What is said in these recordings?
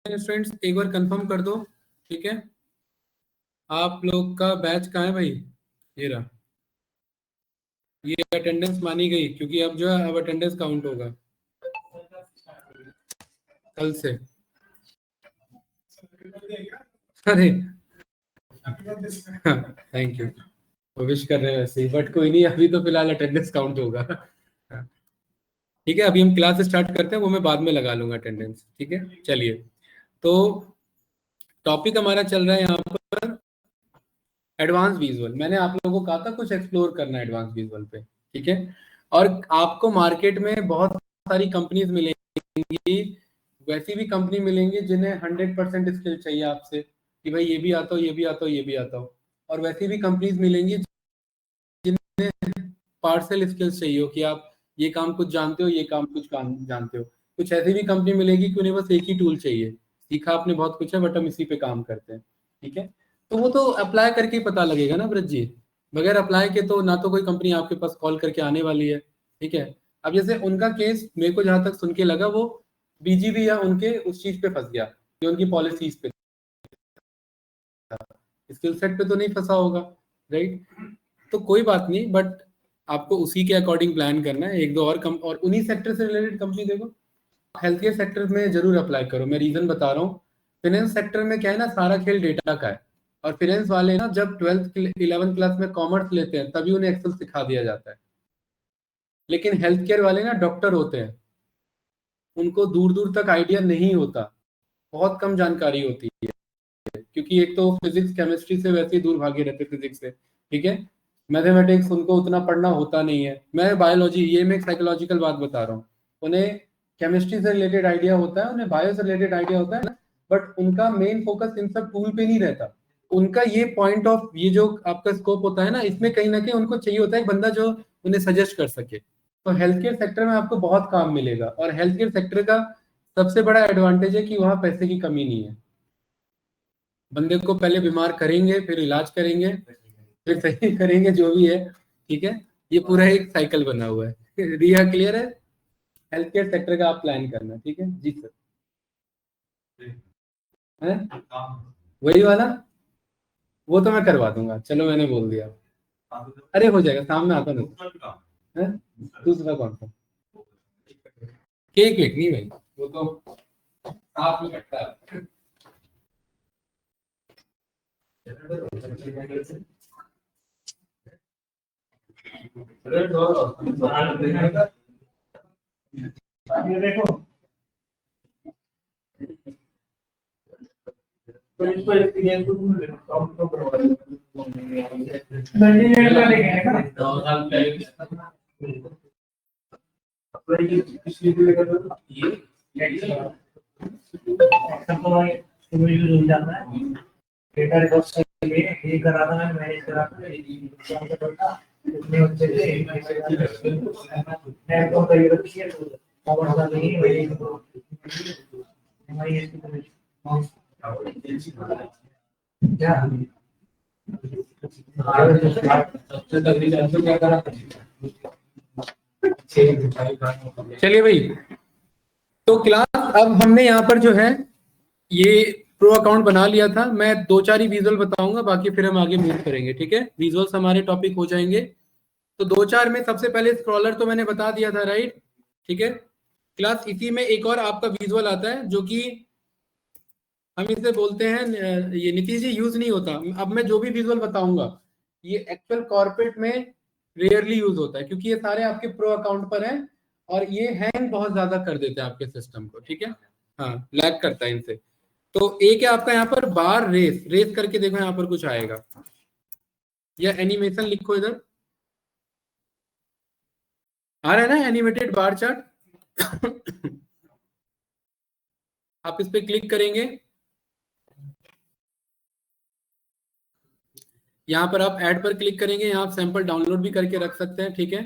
Students एक बार confirm कर दो, ठीक है। आप लोग का बैच कहाँ है भाई? ये रहा, ये अटेंडेंस मानी गई क्योंकि अब जो है अब अटेंडेंस काउंट होगा कल से। अरे थैंक यू, विश कर रहे हैं वैसे ही, बट कोई नहीं, अभी तो फिलहाल अटेंडेंस काउंट होगा। ठीक है, अभी हम क्लास स्टार्ट करते हैं, वो मैं बाद में लगा लूंगा अटेंडेंस, ठीक है। चलिए, तो टॉपिक हमारा चल रहा है यहाँ पर एडवांस विजुअल। मैंने आप लोगों को कहा था कुछ एक्सप्लोर करना है एडवांस विजुअल पे, ठीक है। और आपको मार्केट में बहुत सारी कंपनीज मिलेंगी, वैसी भी कंपनी मिलेंगी जिन्हें 100% स्किल चाहिए आपसे कि भाई ये भी आता हो, ये भी आता हो, ये भी आता हो। और वैसी भी कंपनीज मिलेंगी पार्सल स्किल्स चाहिए हो कि आप ये काम कुछ जानते हो, ये काम कुछ काम जानते हो। कुछ ऐसी भी कंपनी मिलेगी कि उन्हें बस एक ही टूल चाहिए, सीखा आपने बहुत कुछ है बट हम इसी पे काम करते हैं, ठीक है। तो वो तो अप्लाई करके ही पता लगेगा ना ब्रज जी। बगैर अप्लाई के तो ना तो कोई कंपनी आपके पास कॉल करके आने वाली है, ठीक है। अब जैसे उनका केस मेरे को जहां तक सुन के लगा, वो बीजीबी या उनके उस चीज पे फंस गया कि उनकी पॉलिसीज पे था, स्किल सेट पे तो नहीं फंसा होगा, राइट। तो कोई बात नहीं, बट आपको उसी के अकॉर्डिंग प्लान करना है। एक दो और कम और उन्हीं सेक्टर से रिलेटेड कंपनी देखो। हेल्थ केयर सेक्टर में जरूर अप्लाई करो, मैं रीजन बता रहा हूँ। फाइनेंस सेक्टर में क्या है ना, सारा खेल डेटा का है। और फाइनेंस वाले ना जब 12th 11th क्लास में कॉमर्स लेते हैं तभी उन्हें एक्सेल सिखा दिया जाता है। लेकिन हेल्थ केयर वाले ना डॉक्टर होते हैं, उनको दूर दूर तक आइडिया नहीं होता, बहुत कम जानकारी होती है, क्योंकि एक तो फिजिक्स केमिस्ट्री से वैसे ही दूर भागे रहते फिजिक्स से, ठीक है। मैथमेटिक्स उनको उतना पढ़ना होता नहीं है। मैं बायोलॉजी, ये मैं साइकोलॉजिकल बात बता रहा हूँ, उन्हें केमिस्ट्री से रिलेटेड आइडिया होता है, उन्हें बायो से रिलेटेड आइडिया होता है ना, बट उनका मेन फोकस इन सब टूल पे नहीं रहता। उनका ये पॉइंट ऑफ, ये जो आपका स्कोप होता है ना, इसमें कहीं ना कहीं उनको चाहिए होता है एक बंदा जो उन्हें सजेस्ट कर सके। तो हेल्थ केयर सेक्टर में आपको बहुत काम मिलेगा, और हेल्थ केयर सेक्टर का सबसे बड़ा एडवांटेज है कि वहां पैसे की कमी नहीं है। बंदे को पहले बीमार करेंगे, फिर इलाज करेंगे, फिर सही करेंगे, जो भी है, ठीक है। ये पूरा एक साइकिल बना हुआ है। रिया क्लियर है? हेल्थ केयर सेक्टर का आप प्लान करना, ठीक है जी सर। है वही वाला, वो तो मैं करवा दूंगा, चलो मैंने बोल दिया। अरे हो जाएगा, शाम में आता नहीं है। दूसरा कौन सा? केक वेक नहीं भाई, वो तो साथ में कटता है। ये देखो, तो इसको एक्सपीरियंस तो करवा डेटा रिकॉर्ड के लिए ये करा था, मैंने मैनेज करा था, इतने अच्छे से मैं तो कई रखी है, और सा नहीं वही हमारी इसकी क्या सबसे क्या करा। चलिए भाई, तो क्लास अब हमने यहाँ पर जो है ये प्रो अकाउंट बना लिया था। मैं दो चार ही विजुअल बताऊंगा, बाकी फिर हम आगे मूव करेंगे, ठीक है। विजुअल्स हमारे टॉपिक हो जाएंगे। तो दो चार में सबसे पहले स्क्रॉलर तो मैंने बता दिया था, राइट, ठीक है। क्लास इसी में एक और आपका विजुअल आता है जो कि हम इसे बोलते हैं, ये नीतीश जी यूज नहीं होता। अब मैं जो भी विजुअल बताऊंगा ये एक्चुअल कॉर्पोरेट में रेयरली यूज होता है, क्योंकि ये सारे आपके प्रो अकाउंट पर हैं और ये हैंग बहुत ज्यादा कर देते हैं आपके सिस्टम को, ठीक है। हाँ, लैग करता है इनसे। तो एक है आपका यहाँ पर बार रेस, रेस करके देखो यहाँ पर कुछ आएगा, या एनिमेशन लिखो इधर, आ रहा है ना एनिमेटेड बार चार्ट। आप इस पे क्लिक करेंगे, यहाँ पर आप ऐड पर क्लिक करेंगे, यहाँ आप सैंपल डाउनलोड भी करके रख सकते हैं, ठीक है।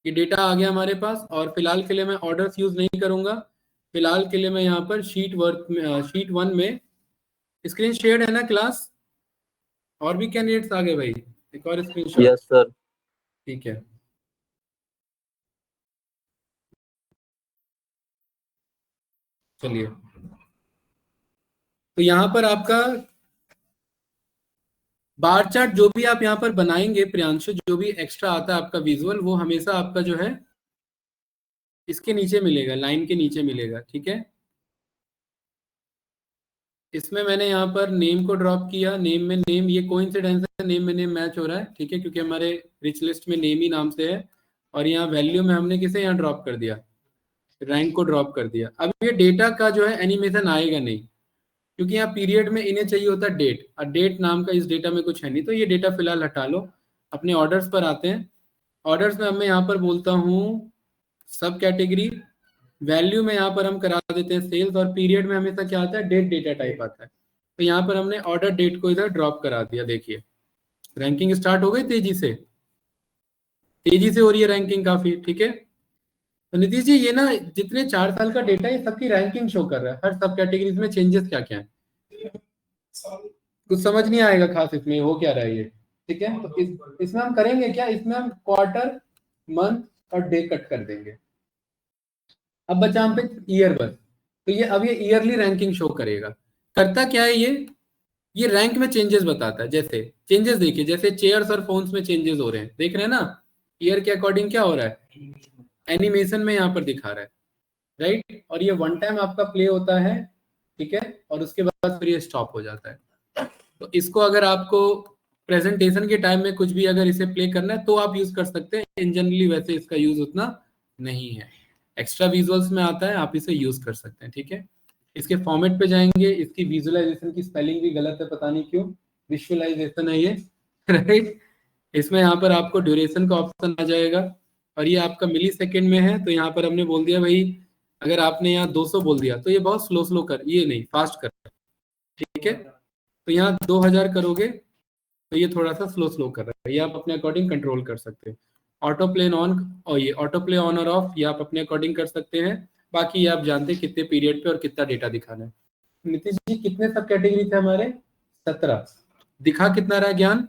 ये डेटा आ गया हमारे पास, और फिलहाल के लिए मैं ऑर्डर्स यूज नहीं करूंगा। फिलहाल के लिए मैं यहाँ पर शीट 1 में स्क्रीन शेयर है ना क्लास, और भी कैंडिडेट्स आ गए भाई, एक और स्क्रीनशॉट। Yes sir. ठीक है, चलिए तो यहाँ पर आपका बार चार्ट जो भी आप यहाँ पर बनाएंगे प्रियांशु, जो भी एक्स्ट्रा आता है आपका विजुअल, वो हमेशा आपका जो है इसके नीचे मिलेगा, लाइन के नीचे मिलेगा, ठीक है। इसमें मैंने यहाँ पर नेम को ड्रॉप किया, नेम में नेम, ये कोइंसिडेंस है, नेम में नेम मैच हो रहा है, ठीक है, क्योंकि हमारे रिच लिस्ट में नेम ही नाम से है। और यहाँ वैल्यू में हमने किसे यहाँ ड्रॉप कर दिया, रैंक को ड्रॉप कर दिया। अब ये डेटा का जो है एनिमेशन आएगा नहीं, क्योंकि यहाँ पीरियड में इन्हें चाहिए होता है डेट, और डेट नाम का इस डेटा में कुछ है नहीं, तो ये डेटा फिलहाल हटा लो। अपने ऑर्डर्स पर आते हैं। ऑर्डर्स में मैं यहाँ पर बोलता हूँ सब कैटेगरी, वैल्यू में यहाँ पर हम करा देते हैं सेल्स, और पीरियड में हमेशा क्या आता है, डेट डेटा टाइप आता है। तो यहाँ पर हमने ऑर्डर डेट को इधर ड्रॉप करा दिया। देखिए रैंकिंग स्टार्ट हो गई तेजी से हो रही है रैंकिंग काफी, ठीक है। तो नीतीश जी ये ना जितने 4 साल का डेटा है सबकी रैंकिंग शो कर रहा है, हर सब कैटेगरीज में चेंजेस क्या क्या है, कुछ समझ नहीं आएगा खास इसमें हो क्या रहा है ये, ठीक है। तो इसमें हम करेंगे क्या, इसमें हम क्वार्टर, मंथ और डे कट कर देंगे। अब बचा हम पे ईयर बस। तो ये अब ये ईयरली रैंकिंग शो करेगा। करता क्या है ये रैंक में चेंजेस बताता है। जैसे चेंजेस देखिए, जैसे चेयर्स और फोन्स में चेंजेस हो रहे हैं, देख रहे हैं ना, ईयर के अकॉर्डिंग क्या हो रहा है, एनिमेशन में यहाँ पर दिखा रहा है, राइट। और ये वन टाइम आपका प्ले होता है, ठीक है, और उसके बाद फिर ये स्टॉप हो जाता है। तो इसको अगर आपको प्रेजेंटेशन के टाइम में कुछ भी अगर इसे प्ले करना है तो आप यूज कर सकते हैं, इन जनरली वैसे इसका यूज उतना नहीं है। एक्स्ट्रा विजुअल्स में आता है, आप इसे यूज कर सकते हैं, ठीक है। इसके फॉर्मेट पे जाएंगे, इसकी विजुअलाइजेशन की स्पेलिंग भी गलत है, पता नहीं क्यों, विजुअलाइजेशन है ये राइट। इसमें यहाँ पर आपको ड्यूरेशन का ऑप्शन आ जाएगा, और ये आपका मिली सेकेंड में है। तो यहाँ पर हमने बोल दिया भाई, अगर आपने यहाँ 200 बोल दिया तो ये बहुत स्लो स्लो कर, ये नहीं फास्ट कर, ठीक है। तो यहाँ 2000 करोगे तो ये थोड़ा सा स्लो स्लो कर रहा है, ये आप अपने अकॉर्डिंग कंट्रोल कर सकते हैं। ऑटो प्ले ऑन, और ये ऑटो प्ले ऑन और ऑफ, ये आप अपने अकॉर्डिंग कर सकते हैं। बाकी ये आप जानते हैं कितने पीरियड पे और कितना डेटा दिखाना है। नीतीश जी कितने सब कैटेगरी थे हमारे, 17। दिखा कितना रहा ज्ञान,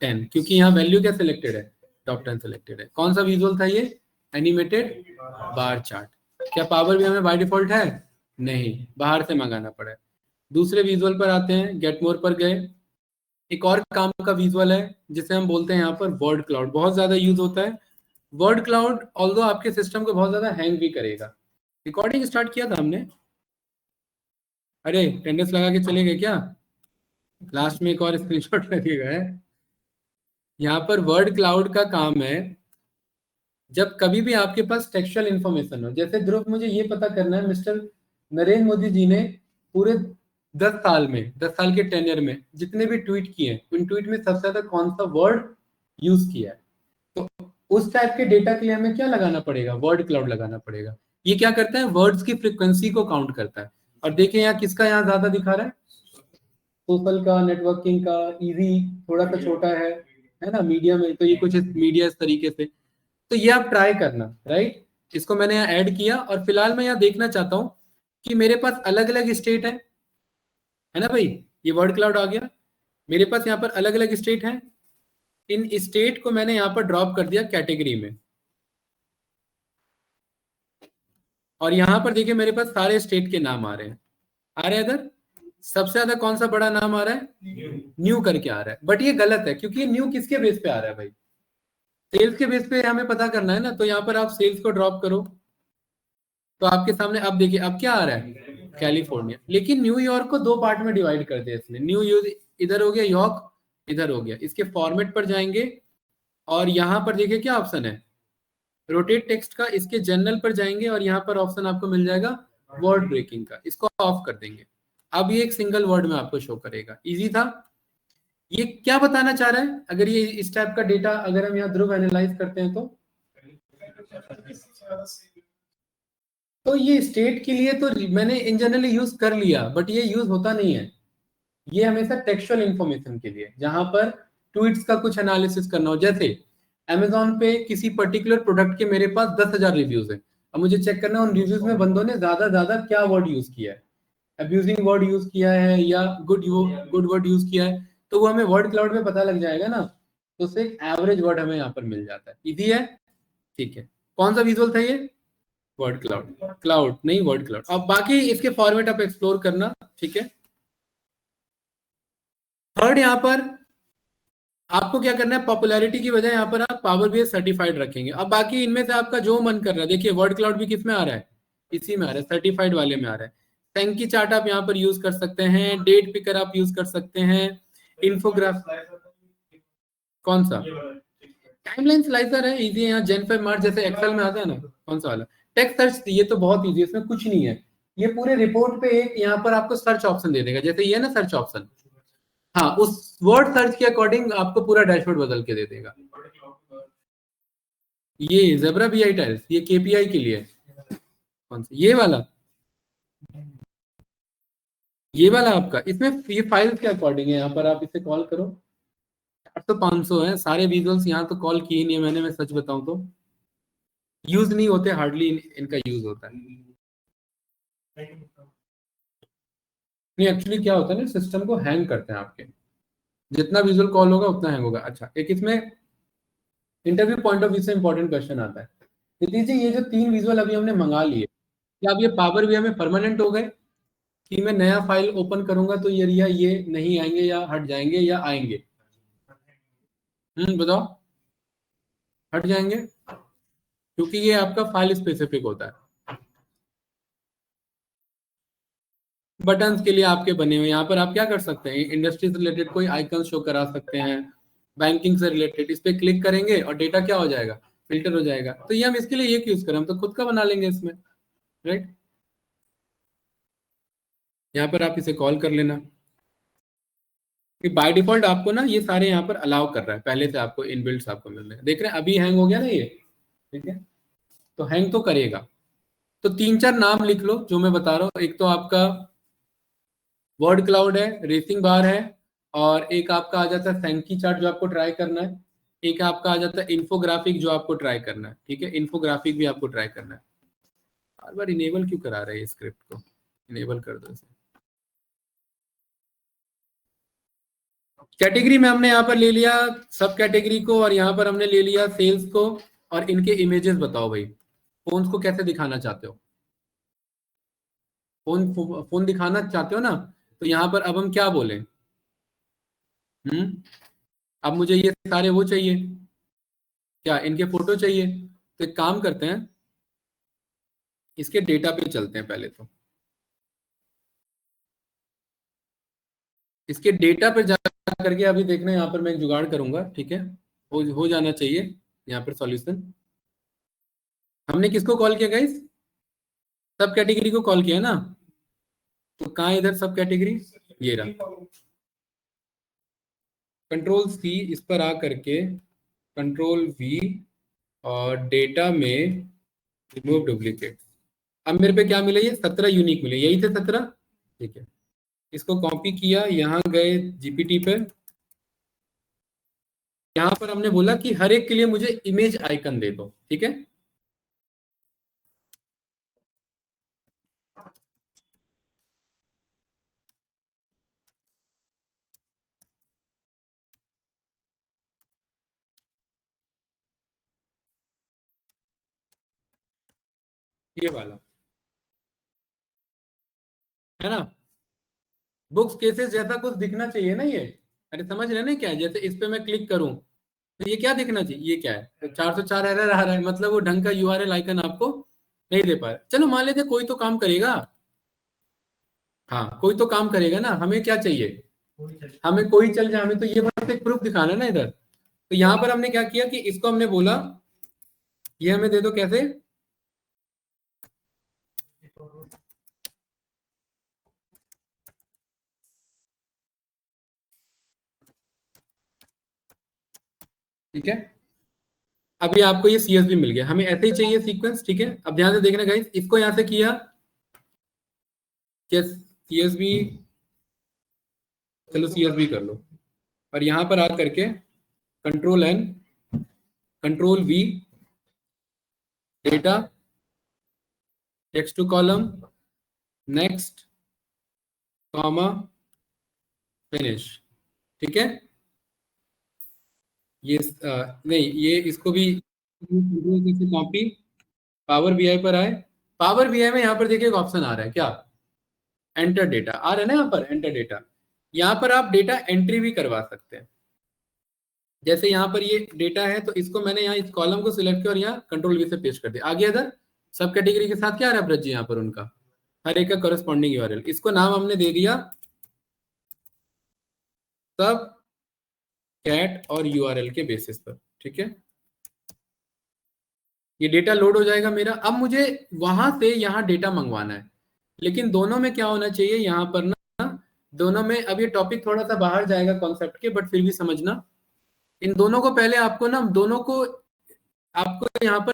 10, क्योंकि यहाँ वैल्यू क्या सिलेक्टेड है, टॉप 10 सिलेक्टेड है। कौन सा विजुअल था ये, एनिमेटेड बार चार्ट। क्या पावर भी हमें बाय डिफॉल्ट है, नहीं, बाहर से मंगाना पड़ा है। दूसरे विजुअल पर आते हैं, गेट मोर पर गए। एक और काम का विजुअल है जिसे हम बोलते हैं यहाँ पर वर्ड क्लाउड, बहुत ज्यादा यूज होता है वर्ड क्लाउड, ऑल्दो आपके सिस्टम को बहुत ज्यादा हैंग भी करेगा। रिकॉर्डिंग स्टार्ट किया था हमने, अरे अटेंडेंस लगा के चले गए क्या, लास्ट में एक और स्क्रीनशॉट लगेगा है। यहाँ पर वर्ड क्लाउड का काम है, जब कभी भी आपके पास टेक्सचुअल इंफॉर्मेशन हो, जैसे ध्रुव मुझे ये पता करना है मिस्टर नरेंद्र मोदी जी ने पूरे 10 साल के टेन्योर में जितने भी ट्वीट किए हैं, उन ट्वीट में सबसे ज्यादा कौन सा वर्ड यूज किया है। तो उस टाइप के डेटा के लिए हमें क्या लगाना पड़ेगा, वर्ड क्लाउड लगाना पड़ेगा। ये क्या करता है, वर्ड्स की फ्रीक्वेंसी को काउंट करता है। और देखिए यहाँ किसका यहाँ ज्यादा दिखा रहा है, सोशल का, नेटवर्किंग का, इजी थोड़ा सा छोटा है ना, मीडियम है, तो ये कुछ मीडिया इस तरीके से। तो ये आप ट्राई करना, राइट। इसको मैंने यहाँ ऐड किया, और फिलहाल मैं यहाँ देखना चाहता हूँ कि मेरे पास अलग अलग स्टेट है ना भाई, ये वर्ड क्लाउड आ गया, मेरे पास यहाँ पर अलग अलग स्टेट हैं। इन स्टेट को मैंने यहाँ पर ड्रॉप कर दिया कैटेगरी में, और यहाँ पर देखिए मेरे पास सारे स्टेट के नाम आ रहे हैं, इधर सबसे ज्यादा कौन सा बड़ा नाम आ रहा है, न्यू करके आ रहा है। बट ये गलत है, क्योंकि ये न्यू किसके बेस पे आ रहा है भाई, सेल्स के बेस पे हमें पता करना है ना। तो यहाँ पर आप सेल्स को ड्रॉप करो, तो आपके सामने अब देखिए अब क्या आ रहा है, कैलिफोर्निया। लेकिन न्यूयॉर्क को 2 पार्ट में डिवाइड कर दिया इसने, न्यूयॉर्क इधर हो गया, यॉर्क इधर हो गया। इसके फॉर्मेट पर जाएंगे, और यहाँ पर देखिए क्या ऑप्शन है, रोटेट टेक्स्ट का। इसके जनरल पर जाएंगे, और यहाँ पर ऑप्शन आपको मिल जाएगा वर्ड ब्रेकिंग का, इसको ऑफ कर देंगे। अब ये एक सिंगल वर्ड में आपको शो करेगा, इजी था। ये क्या बताना चाह रहा है, अगर ये इस टाइप का डेटा अगर हम यहाँ ध्रुव एनालाइज करते हैं तो ये स्टेट के लिए तो मैंने इन जनरली यूज कर लिया, बट ये यूज होता नहीं है। ये हमेशा टेक्सचुअल इंफॉर्मेशन के लिए, जहां पर ट्वीट्स का कुछ एनालिसिस करना हो। जैसे अमेजोन पे किसी पर्टिकुलर प्रोडक्ट के मेरे पास 10,000 रिव्यूज है, अब मुझे चेक करना है उन रिव्यूज में बंदों ने ज्यादा ज्यादा क्या वर्ड यूज किया है, अब्यूजिंग वर्ड यूज किया है या गुड वर्ड यूज किया है। तो वो हमें वर्ड क्लाउड में पता लग जाएगा ना, तो उससे एक एवरेज वर्ड हमें यहाँ पर मिल जाता है। इजी है, ठीक है। कौन सा विजुअल था ये, वर्ड क्लाउड, क्लाउड नहीं वर्ड क्लाउड। अब बाकी इसके फॉर्मेट आप एक्सप्लोर करना, ठीक है। थर्ड, यहाँ पर आपको क्या करना है, पॉपुलैरिटी की वजह यहाँ पर आप पावर बीआई सर्टिफाइड रखेंगे। अब बाकी इनमें से आपका जो मन कर रहा है, देखिए वर्ड क्लाउड भी किस में आ रहा है, इसी में आ रहा है, सर्टिफाइड वाले में आ रहा है। थैंकी चार्ट आप यहाँ पर यूज कर सकते हैं, डेट पिकर आप यूज कर सकते हैं, इन्फोग्राफ, कौन सा टाइमलाइन स्लाइसर है, इजी है। यहाँ जेन5 मार्च जैसे एक्सेल में आता है ना, कौन सा वाला टेक्स्ट सर्च, ये तो बहुत इजी है, इसमें कुछ नहीं है। ये पूरे रिपोर्ट पे एक यहाँ पर आपको सर्च ऑप्शन दे देगा, जैसे ये है ना सर्च ऑप्शन, हाँ उस वर्ड सर्च के अकॉर्डिंग आपको पूरा डैशबोर्ड बदल के दे देगा। ये ज़ेब्रा बीआई टाइल्स, ये केपीआई के लिए है। कौन सा, ये वाला आपका, इसमें ये फाइल्स के अकॉर्डिंग है। यहाँ पर आप इसे कॉल करो, 400-500 है सारे विजुअल्स। यहाँ तो कॉल किए नहीं है मैंने, मैं सच बताऊं तो यूज नहीं होते, हार्डली इनका यूज होता है। नहीं एक्चुअली क्या होता है ना, सिस्टम को हैंग करते हैं आपके, जितना विजुअल कॉल होगा उतना हैंग होगा। अच्छा, एक इसमें इंटरव्यू पॉइंट ऑफ व्यू से इंपॉर्टेंट क्वेश्चन आता है। नितिन जी, ये जो 3 विजुअल अभी हमने मंगा लिए, क्या अब ये पावर बीआई में परमानेंट हो गए, कि मैं नया फाइल ओपन करूंगा तो ये नहीं आएंगे या हट जाएंगे या आएंगे? बताओ। हट जाएंगे, क्योंकि ये आपका फाइल स्पेसिफिक होता है। बटन्स के लिए आपके बने हुए, यहाँ पर आप क्या कर सकते हैं, इंडस्ट्री से रिलेटेड कोई आइकन शो करा सकते हैं, बैंकिंग से रिलेटेड, इस पे क्लिक करेंगे और डेटा क्या हो जाएगा, फिल्टर हो जाएगा। तो ये हम इसके लिए ये यूज करें, हम तो खुद का बना लेंगे इसमें, राइट। यहाँ पर आप इसे कॉल कर लेना कि बाय डिफॉल्ट आपको ना ये सारे यहाँ पर अलाउ कर रहा है, पहले से आपको इनबिल्ट आपको मिल रहे हैं, देख रहे हैं अभी हैंग हो गया ना ये, ठीक है। तो हैंग तो करेगा। तो 3-4 नाम लिख लो जो मैं बता रहा हूँ। एक तो आपका वर्ड क्लाउड है, रेसिंग बार है, और एक आपका आ जाता है सैंकी चार्ट जो आपको ट्राई करना है, एक आपका आ जाता है इन्फोग्राफिक जो आपको ट्राई करना है, ठीक है। इन्फोग्राफिक भी आपको ट्राई करना है। बार बार इनेबल क्यों करा रहे हैं स्क्रिप्ट को, इनेबल कर दो इसे। कैटेगरी में हमने यहाँ पर ले लिया सब कैटेगरी को, और यहाँ पर हमने ले लिया सेल्स को, और इनके इमेजेस बताओ भाई, फोन को कैसे दिखाना चाहते हो, फोन फोन दिखाना चाहते हो ना, तो यहाँ पर अब हम क्या बोलें, अब मुझे ये सारे वो चाहिए, क्या इनके फोटो चाहिए, तो एक काम करते हैं, इसके डेटा पे चलते हैं पहले तो, इसके डेटा पे जा करके अभी देखना है, यहाँ पर मैं एक जुगाड़ करूंगा, ठीक है। हो जाना चाहिए यहाँ पर सॉल्यूशन। हमने किसको कॉल किया गाइस, सब कैटेगरी को कॉल किया ना, तो कहाँ है इधर सब कैटेगरी, ये रहा। कंट्रोल सी इस पर आ करके, कंट्रोल वी, और डेटा में रिमूव डुप्लीकेट। अब मेरे पे क्या मिले, ये 17 यूनिक मिले, यही थे 17, ठीक है। इसको कॉपी किया, यहाँ गए जीपीटी पे, यहाँ पर हमने बोला कि हर एक के लिए मुझे इमेज आइकन दे दो, ठीक है। ये वाला है ना, बुक्स केसेस जैसा कुछ दिखना चाहिए ना ये। अरे समझ रहे ना क्या है, जैसे इस पे मैं क्लिक करूं तो ये क्या दिखना चाहिए, ये क्या है, तो 404 एरर आ रहा है, मतलब वो ढंग का यूआरएल आइकन आपको नहीं दे पा रहा। चलो मान लेते कोई तो काम करेगा, हाँ कोई तो काम करेगा ना, हमें क्या चाहिए, हमें कोई चल जाए, हमें तो ये बस एक प्रूफ दिखाना है ना इधर। तो यहाँ पर हमने क्या किया कि इसको हमने बोला ये हमें दे दो, कैसे, ठीक है। अभी आपको ये सीएसबी मिल गया, हमें ऐसे ही चाहिए सीक्वेंस, ठीक है। अब ध्यान से देखना गाइस, इसको यहां से किया कि सीएसबी, चलो सीएसबी कर लो, और यहां पर आ करके control N, control V, data, text to column, next, comma, finish, ठीक है। ये नहीं, ये इसको भी कंट्रोल से कॉपी, पावर बीआई पर आए। पावर बीआई में यहाँ पर देखिए एक ऑप्शन आ रहा है क्या, एंटर डेटा आ रहा है ना, यहाँ पर एंटर डेटा। यहाँ पर आप डेटा एंट्री भी करवा सकते हैं। जैसे यहाँ पर ये डेटा है, तो इसको मैंने यहाँ इस कॉलम को सिलेक्ट किया और यहाँ कंट्रोल वी से पेस्ट कर दिया, आ गया इधर। सब कैटेगरी के साथ क्या आ रहा है ब्रज जी यहाँ पर उनका, हर एक का करस्पॉन्डिंग यूआरएल। इसको नाम हमने दे दिया सब कैट और यूआरएल के बेसिस पर, ठीक है। ये डेटा लोड हो जाएगा मेरा। अब मुझे वहां से यहाँ डेटा मंगवाना है, लेकिन दोनों में क्या होना चाहिए यहाँ पर ना, दोनों में, अब ये टॉपिक थोड़ा सा बाहर जाएगा कॉन्सेप्ट के, बट फिर भी समझना। इन दोनों को पहले आपको ना, दोनों को आपको यहाँ पर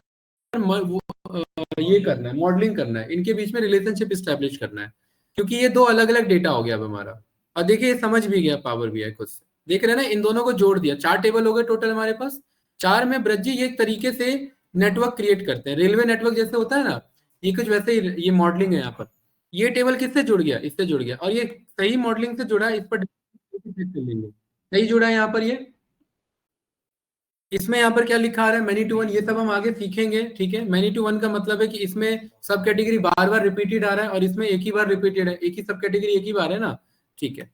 ये करना है, मॉडलिंग करना है, इनके बीच में रिलेशनशिप स्टैब्लिश करना है, क्योंकि ये दो अलग अलग डेटा हो गया अब हमारा। और देखिए ये समझ भी गया पावर बीआई खुद से, देख रहे हैं ना, इन दोनों को जोड़ दिया, 4 टेबल हो गए टोटल हमारे पास। 4 में ब्रज जी ये एक तरीके से नेटवर्क क्रिएट करते हैं, रेलवे नेटवर्क जैसे होता है ना, ये कुछ वैसे ही ये मॉडलिंग है यहाँ पर। ये टेबल किससे जुड़ गया, इससे जुड़ गया, और ये सही मॉडलिंग से जुड़ा है, इस पर चेक कर लेंगे, सही जुड़ा है यहाँ पर ये। इसमें यहाँ पर क्या लिखा आ रहा है, मैनी टू वन, ये सब हम आगे सीखेंगे, ठीक है। मैनी टू वन का मतलब है कि इसमें सब कैटेगरी बार बार रिपीटेड आ रहा है, और इसमें एक ही बार रिपीटेड है, एक ही सब कैटेगरी एक ही बार है ना, ठीक है।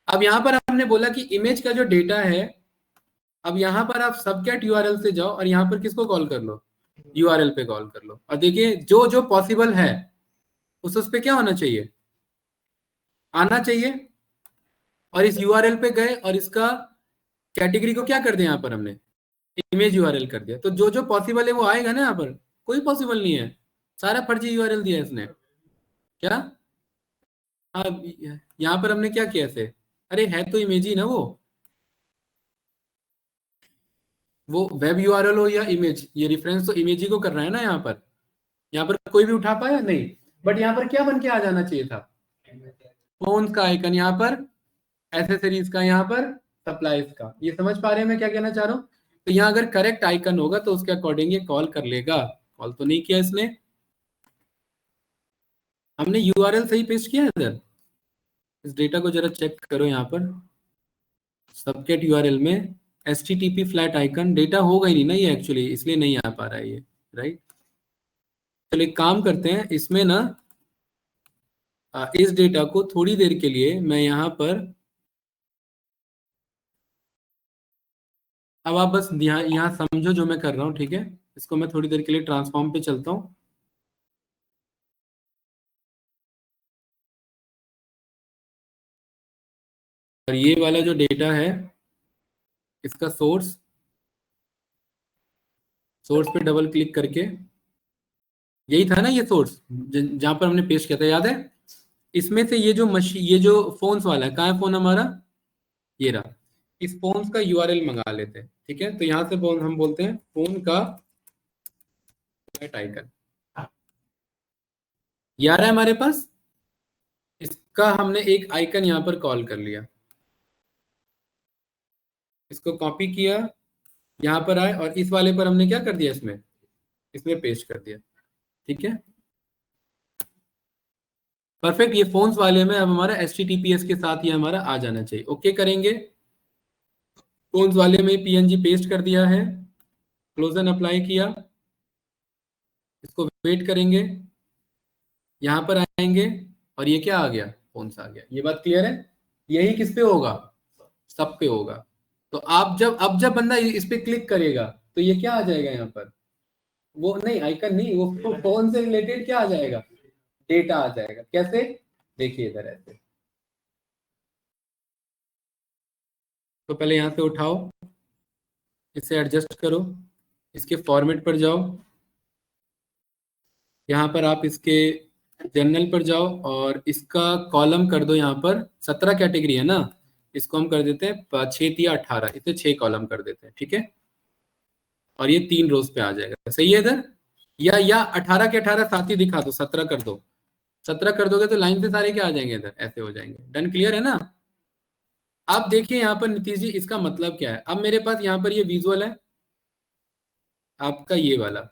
अब यहाँ पर हमने बोला कि इमेज का जो डेटा है, अब यहाँ पर आप सबकैट यूआरएल से जाओ और यहाँ पर किसको कॉल कर लो, यूआरएल पे कॉल कर लो, और देखिए जो जो पॉसिबल है उस पे क्या होना चाहिए, आना चाहिए। और इस यूआरएल पे गए और इसका कैटेगरी को क्या कर दिया यहाँ पर हमने, इमेज यूआरएल कर दिया, तो जो जो पॉसिबल है वो आएगा ना। यहाँ पर कोई पॉसिबल नहीं है, सारा फर्जी यूआरएल दिया है इसने, क्या। हाँ, यहाँ पर हमने क्या किया ऐसे, अरे है तो इमेज ही ना वो वेब यूआरएल हो या इमेज, ये रेफरेंस तो इमेज ही को कर रहा है ना यहाँ पर। यहाँ पर कोई भी उठा पाया नहीं, बट यहाँ पर क्या बन के आ जाना चाहिए था, फोन का आइकन यहाँ पर, एसेसरीज का यहाँ पर, सप्लाईज का। ये समझ पा रहे हैं मैं क्या कहना चाह रहा हूँ। तो यहाँ अगर करेक्ट आइकन होगा तो उसके अकॉर्डिंग ये कॉल कर लेगा। कॉल तो नहीं किया इसने, हमने यूआरएल सही पेस्ट किया है इधर। इस डेटा को जरा चेक करो यहाँ पर, सबकेट यूआरएल में एचटीटीपी फ्लैट आइकन डेटा होगा ही नहीं ना ये एक्चुअली, इसलिए नहीं आ पा रहा है ये, राइट। चलो एक काम करते हैं, इसमें ना इस डेटा को थोड़ी देर के लिए मैं यहाँ पर, अब आप बस यहाँ समझो जो मैं कर रहा हूँ, ठीक है। इसको मैं थोड़ी देर के लिए ट्रांसफॉर्म पे चलता हूँ। और ये वाला जो डेटा है, इसका सोर्स पे डबल क्लिक करके, यही था ना ये सोर्स जहां पर हमने पेस्ट किया था, याद है। इसमें से ये जो मशीन, ये जो फोन्स वाला है, कहाँ है फोन हमारा, ये रहा। इस फोन्स का यूआरएल मंगा लेते हैं, ठीक है। तो यहाँ से हम बोलते हैं फोन का आइकन, ये आ रहा है हमारे पास। इसका हमने एक आइकन यहाँ पर कॉल कर लिया, इसको कॉपी किया, यहाँ पर आए और इस वाले पर हमने क्या कर दिया, इसमें पेस्ट कर दिया, ठीक है। परफेक्ट, ये फोन्स वाले में अब हमारा HTTPS के साथ ये हमारा आ जाना चाहिए। ओके करेंगे, फोन्स वाले में PNG पेस्ट कर दिया है, क्लोजन अप्लाई किया, इसको वेट करेंगे, यहाँ पर आएंगे और ये क्या आ गया, फोन्स आ गया। ये बात क्लियर है, यही किस पे होगा, सब पे होगा। तो आप जब, अब जब बंदा इस पे क्लिक करेगा तो ये क्या आ जाएगा यहाँ पर, वो नहीं आइकन नहीं, वो फोन से रिलेटेड क्या आ जाएगा, डेटा आ जाएगा। कैसे, देखिए इधर ऐसे, तो पहले यहाँ से उठाओ, इसे एडजस्ट करो, इसके फॉर्मेट पर जाओ, यहाँ पर आप इसके जनरल पर जाओ और इसका कॉलम कर दो, यहाँ पर 17 कैटेगरी है ना, इसको हम कर देते हैं 6 या 18, इसे 6 कॉलम कर देते हैं, ठीक है। और ये 3 रोज पे आ जाएगा, सही है इधर। या 18 के 18 साथ ही दिखा दो, 17 कर दो, 17 कर दोगे तो लाइन से सारे क्या आ जाएंगे इधर, ऐसे हो जाएंगे। डन, क्लियर है ना। आप देखिए यहाँ पर नीतीश जी, इसका मतलब क्या है। अब मेरे पास यहाँ पर ये विजुअल है आपका ये वाला,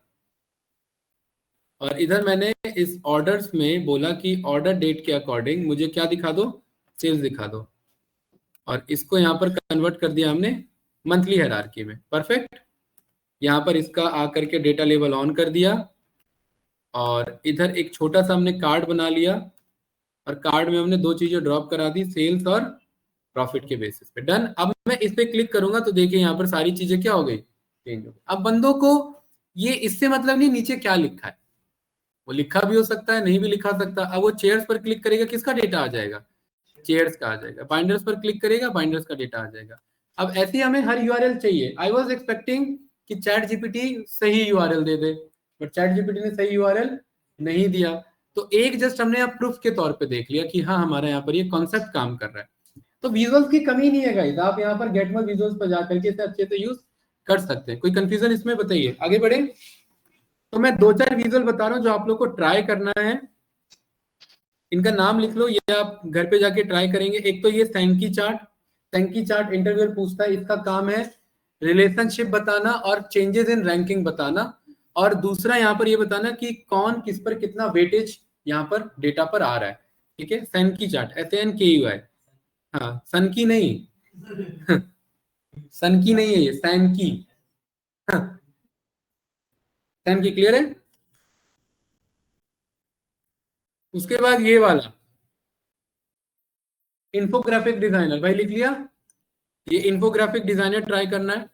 और इधर मैंने इस ऑर्डर्स में बोला कि ऑर्डर डेट के अकॉर्डिंग मुझे क्या दिखा दो, सेल्स दिखा दो, और इसको यहाँ पर कन्वर्ट कर दिया हमने मंथली हायरार्की में। परफेक्ट, यहाँ पर इसका आकर के डेटा लेवल ऑन कर दिया, और इधर एक छोटा सा हमने कार्ड बना लिया और कार्ड में हमने दो चीजें ड्रॉप करा दी, सेल्स और प्रॉफिट के बेसिस पे। डन। अब मैं इस पे क्लिक करूंगा तो देखिए यहाँ पर सारी चीजें क्या हो गई, चेंज हो गई। अब बंदों को ये इससे मतलब नहीं नीचे क्या लिखा है, वो लिखा भी हो सकता है नहीं भी लिखा सकता। अब वो चेयर्स पर क्लिक करेगा, किसका डेटा आ जाएगा, चेयर्स का आ जाएगा। बाइंडर्स पर क्लिक करेगा, बाइंडर्स का डेटा आ जाएगा। अब ऐसे ही हमें हर यूआरएल चाहिए। आई वाज एक्सपेक्टिंग कि चैट जीपीटी सही URL they they, but chat GPT ने सही यूआरएल नहीं दिया। तो एक जस्ट हमने अब प्रूफ के तौर पे देख लिया कि हाँ हमारा यहाँ पर ये कॉन्सेप्ट काम कर रहा है। तो विजुअल्स की कमी नहीं है गाइस, आप यहाँ पर गेट मोर विजुअल्स पर जाकर के इसे अच्छे से यूज कर सकते हैं। कोई कंफ्यूजन इसमें बताइए, आगे बढ़े। तो मैं दो चार विजुअल बता रहा हूँ जो आप लोग को ट्राई करना है। इनका नाम लिख लो, ये आप घर पे जाके ट्राई करेंगे। एक तो ये सैंकी चार्ट, सैंकी चार्ट इंटरव्यूअर पूछता है, इसका काम है रिलेशनशिप बताना और चेंजेस इन रैंकिंग बताना। और दूसरा यहाँ पर ये बताना कि कौन किस पर कितना वेटेज यहाँ पर डेटा पर आ रहा है। ठीक है, सैंकी चार्ट, SANKUI। हाँ, सन की नहीं सन की नहीं है ये, सैन की। सैन की क्लियर है। उसके बाद ये वाला इन्फोग्राफिक डिजाइनर, भाई लिख लिया। ये इन्फोग्राफिक डिजाइनर ट्राई करना है।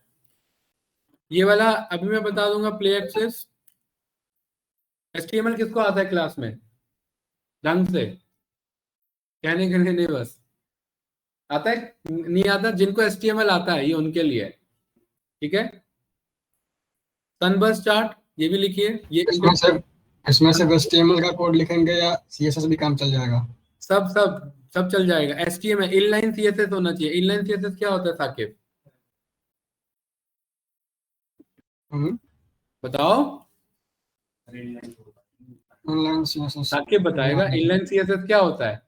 ये वाला अभी मैं बता दूंगा, प्ले एक्सेस। HTML किसको आता है क्लास में ढंग से, कहने के लिए नहीं बस, आता है नहीं आता, जिनको HTML आता है ये उनके लिए है। ठीक है, सनबर्स्ट चार्ट ये भी लिखिए। ये इसमें से इसमें सिर्फ HTML का कोड लिखेंगे या CSS भी काम चल जाएगा? सब सब सब चल जाएगा। HTML इनलाइन CSS होना चाहिए। इनलाइन CSS क्या होता है साकिब, हम्म, बताओ। ऑनलाइन CSS साकिब मुझे बताएगा याद नहीं है। इनलाइन CSS क्या होता है,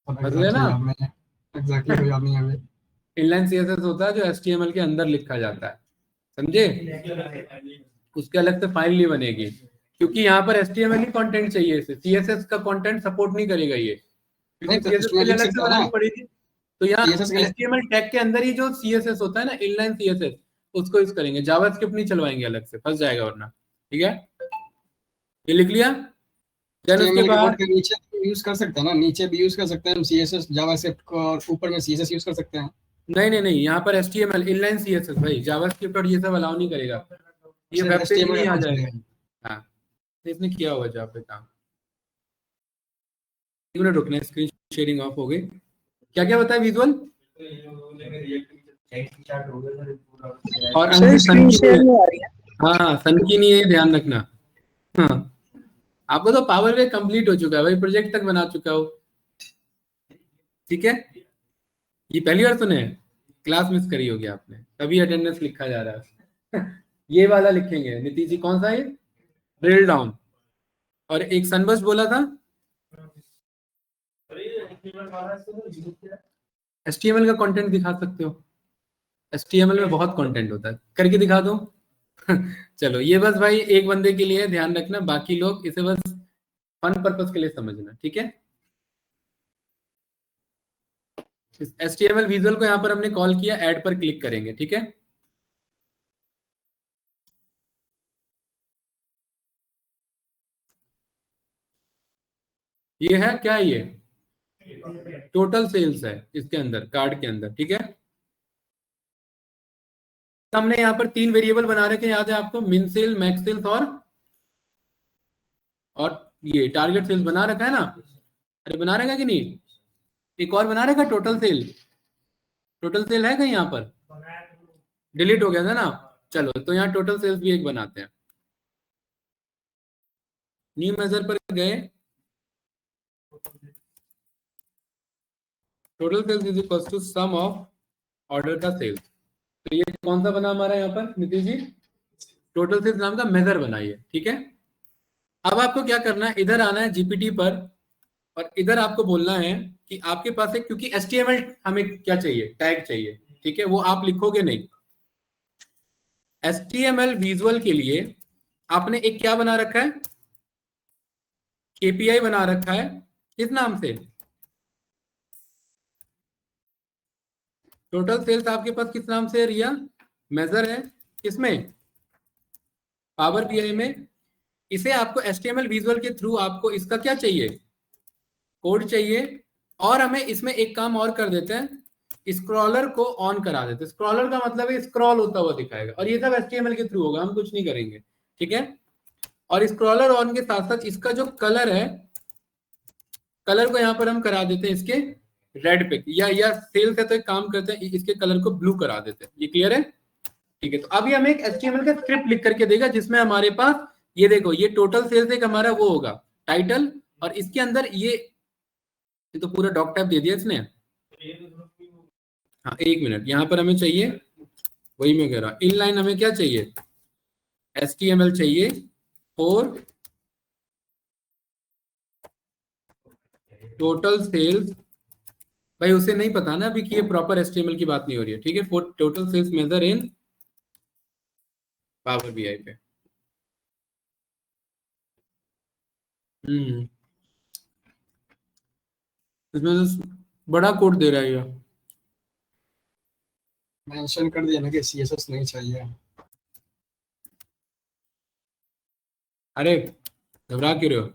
अब बदले ना। एग्जैक्टली याद नहीं है, एग्जैक्टली तो याद नहीं है अभी। इनलाइन CSS होता है जो HTML के अंदर लिखा जाता है, समझे। उसके अलग से फाइल नहीं बनेगी, क्योंकि यहाँ पर HTML ही कंटेंट चाहिए इसे, CSS का कंटेंट सपोर्ट नहीं करेगा ये, क्योंकि नहीं तो CSS इसमें के लिए लिख अलग से सकता है ना, बनानी पड़ेगी। तो यहाँ CSS के लिए। HTML टैग के अंदर ही जो CSS होता है ना, इनलाइन CSS, उसको यूज करेंगे। जावास्क्रिप्ट नहीं चलवाएंगे अलग से, फंस जाएगा वरना। ठीक है, ये लिख लिया। देन उसके HTML के कोड बाद के नीचे भी यूज कर सकते हैं ना, नीचे भी यूज कर सकते हैं हम CSS जावास्क्रिप्ट को, और ऊपर में CSS यूज कर सकते हैं। नहीं नहीं नहीं, यहाँ पर HTML इनलाइन CSS भाई, जावास्क्रिप्ट और ये सब अलाउ नहीं करेगा, ये सिर्फ वेब पेज में HTML ही का आ कोड जाएगा। चलेगा। हाँ, तो इसने किया होगा जहाँ पे काम। 1 मिनट रुकना, स्क्रीन शेयरिंग ऑफ हो गई। क्या क्या बताया विजुअल, और सर अंकित सन स्क्रीन की नहीं शेयर है। नहीं आ रही है। हाँ हाँ, सन की नहीं है, ध्यान रखना। हाँ, आपको तो पावर वे कंप्लीट हो चुका है भाई, प्रोजेक्ट तक बना चुका हो। ठीक है, ये पहली बार सुने हैं, क्लास मिस करी होगी आपने, तभी अटेंडेंस लिखा जा रहा है। ये वाला लिखेंगे नीतीश जी, कौन सा है, ड्रिल डाउन। और एक सनबर्स्ट बोला था, HTML का कंटेंट दिखा सकते हो। HTML में बहुत कंटेंट होता है, करके दिखा दो। चलो, ये बस भाई एक बंदे के लिए ध्यान रखना, बाकी लोग इसे बस फन पर्पस के लिए समझना। ठीक है, इस HTML विजुअल को यहाँ पर हमने कॉल किया, ऐड पर क्लिक करेंगे। ठीक है, ये है क्या, ये टोटल सेल्स है इसके अंदर, कार्ड के अंदर। ठीक है, हमने यहाँ पर 3 वेरिएबल बना रखे हैं, याद है आपको, मिन सेल, मैक्स सेल्स और ये टारगेट सेल्स बना रखा है ना। अरे बना रखा है कि नहीं, एक और बना रखा, टोटल सेल। टोटल सेल है कहीं यहाँ पर, डिलीट हो गया था ना। चलो, तो यहाँ टोटल सेल्स भी एक बनाते हैं। न्यू मेजर पर गए, total sales is equal to sum of order का सेल्स। तो ये कौन सा बना हमारा यहाँ पर नीतीश जी, टोटल सेल्स नाम का मेजर बनाइए। ठीक है, अब आपको क्या करना है, इधर आना है जीपीटी पर, और इधर आपको बोलना है कि आपके पास है, क्योंकि HTML हमें क्या चाहिए, टैग चाहिए। ठीक है, वो आप लिखोगे नहीं। HTML विजुअल के लिए आपने एक क्या बना रखा है, KPI बना रखा है, किस नाम से, टोटल सेल्स आपके पास किस नाम से है रिया, मेजर है किसमें, पावर बीआई में इसे आपको HTML विजुअल के थ्रू आपको इसका क्या चाहिए, कोड चाहिए, और हमें इसमें एक काम और कर देते हैं, स्क्रॉलर को ऑन करा देते हैं। स्क्रॉलर का मतलब है स्क्रॉल होता हुआ दिखाएगा, और ये सब HTML के थ्रू होगा, हम कुछ नहीं करेंगे, ठीक है। और स्क्रॉलर ऑन के साथ साथ इसका जो कलर है, कलर को यहाँ पर हम करा देते हैं इसके रेड पे, या सेल्स है तो एक काम करते हैं इसके कलर को ब्लू करा देते हैं। ये क्लियर है, ठीक है। तो अभी हमें एक HTML का स्क्रिप्ट लिख करके देगा जिसमें हमारे पास ये देखो, ये टोटल सेल्स एक हमारा वो होगा टाइटल, और इसके अंदर ये तो पूरा डॉक टाइप दे दिया इसने। हाँ एक मिनट, यहाँ पर हमें चाहिए, वही मैं कह रहा, इनलाइन हमें क्या चाहिए, HTML चाहिए फॉर टोटल सेल्स। भाई उसे नहीं पता ना अभी कि ये प्रॉपर HTML की बात नहीं हो रही है, ठीक है। For total sales measure in Power BI पे। इसमें तो बड़ा कोड दे रहा है ये। मेंशन कर दिया ना कि CSS नहीं चाहिए। अरे घबरा क्यों रहे हो,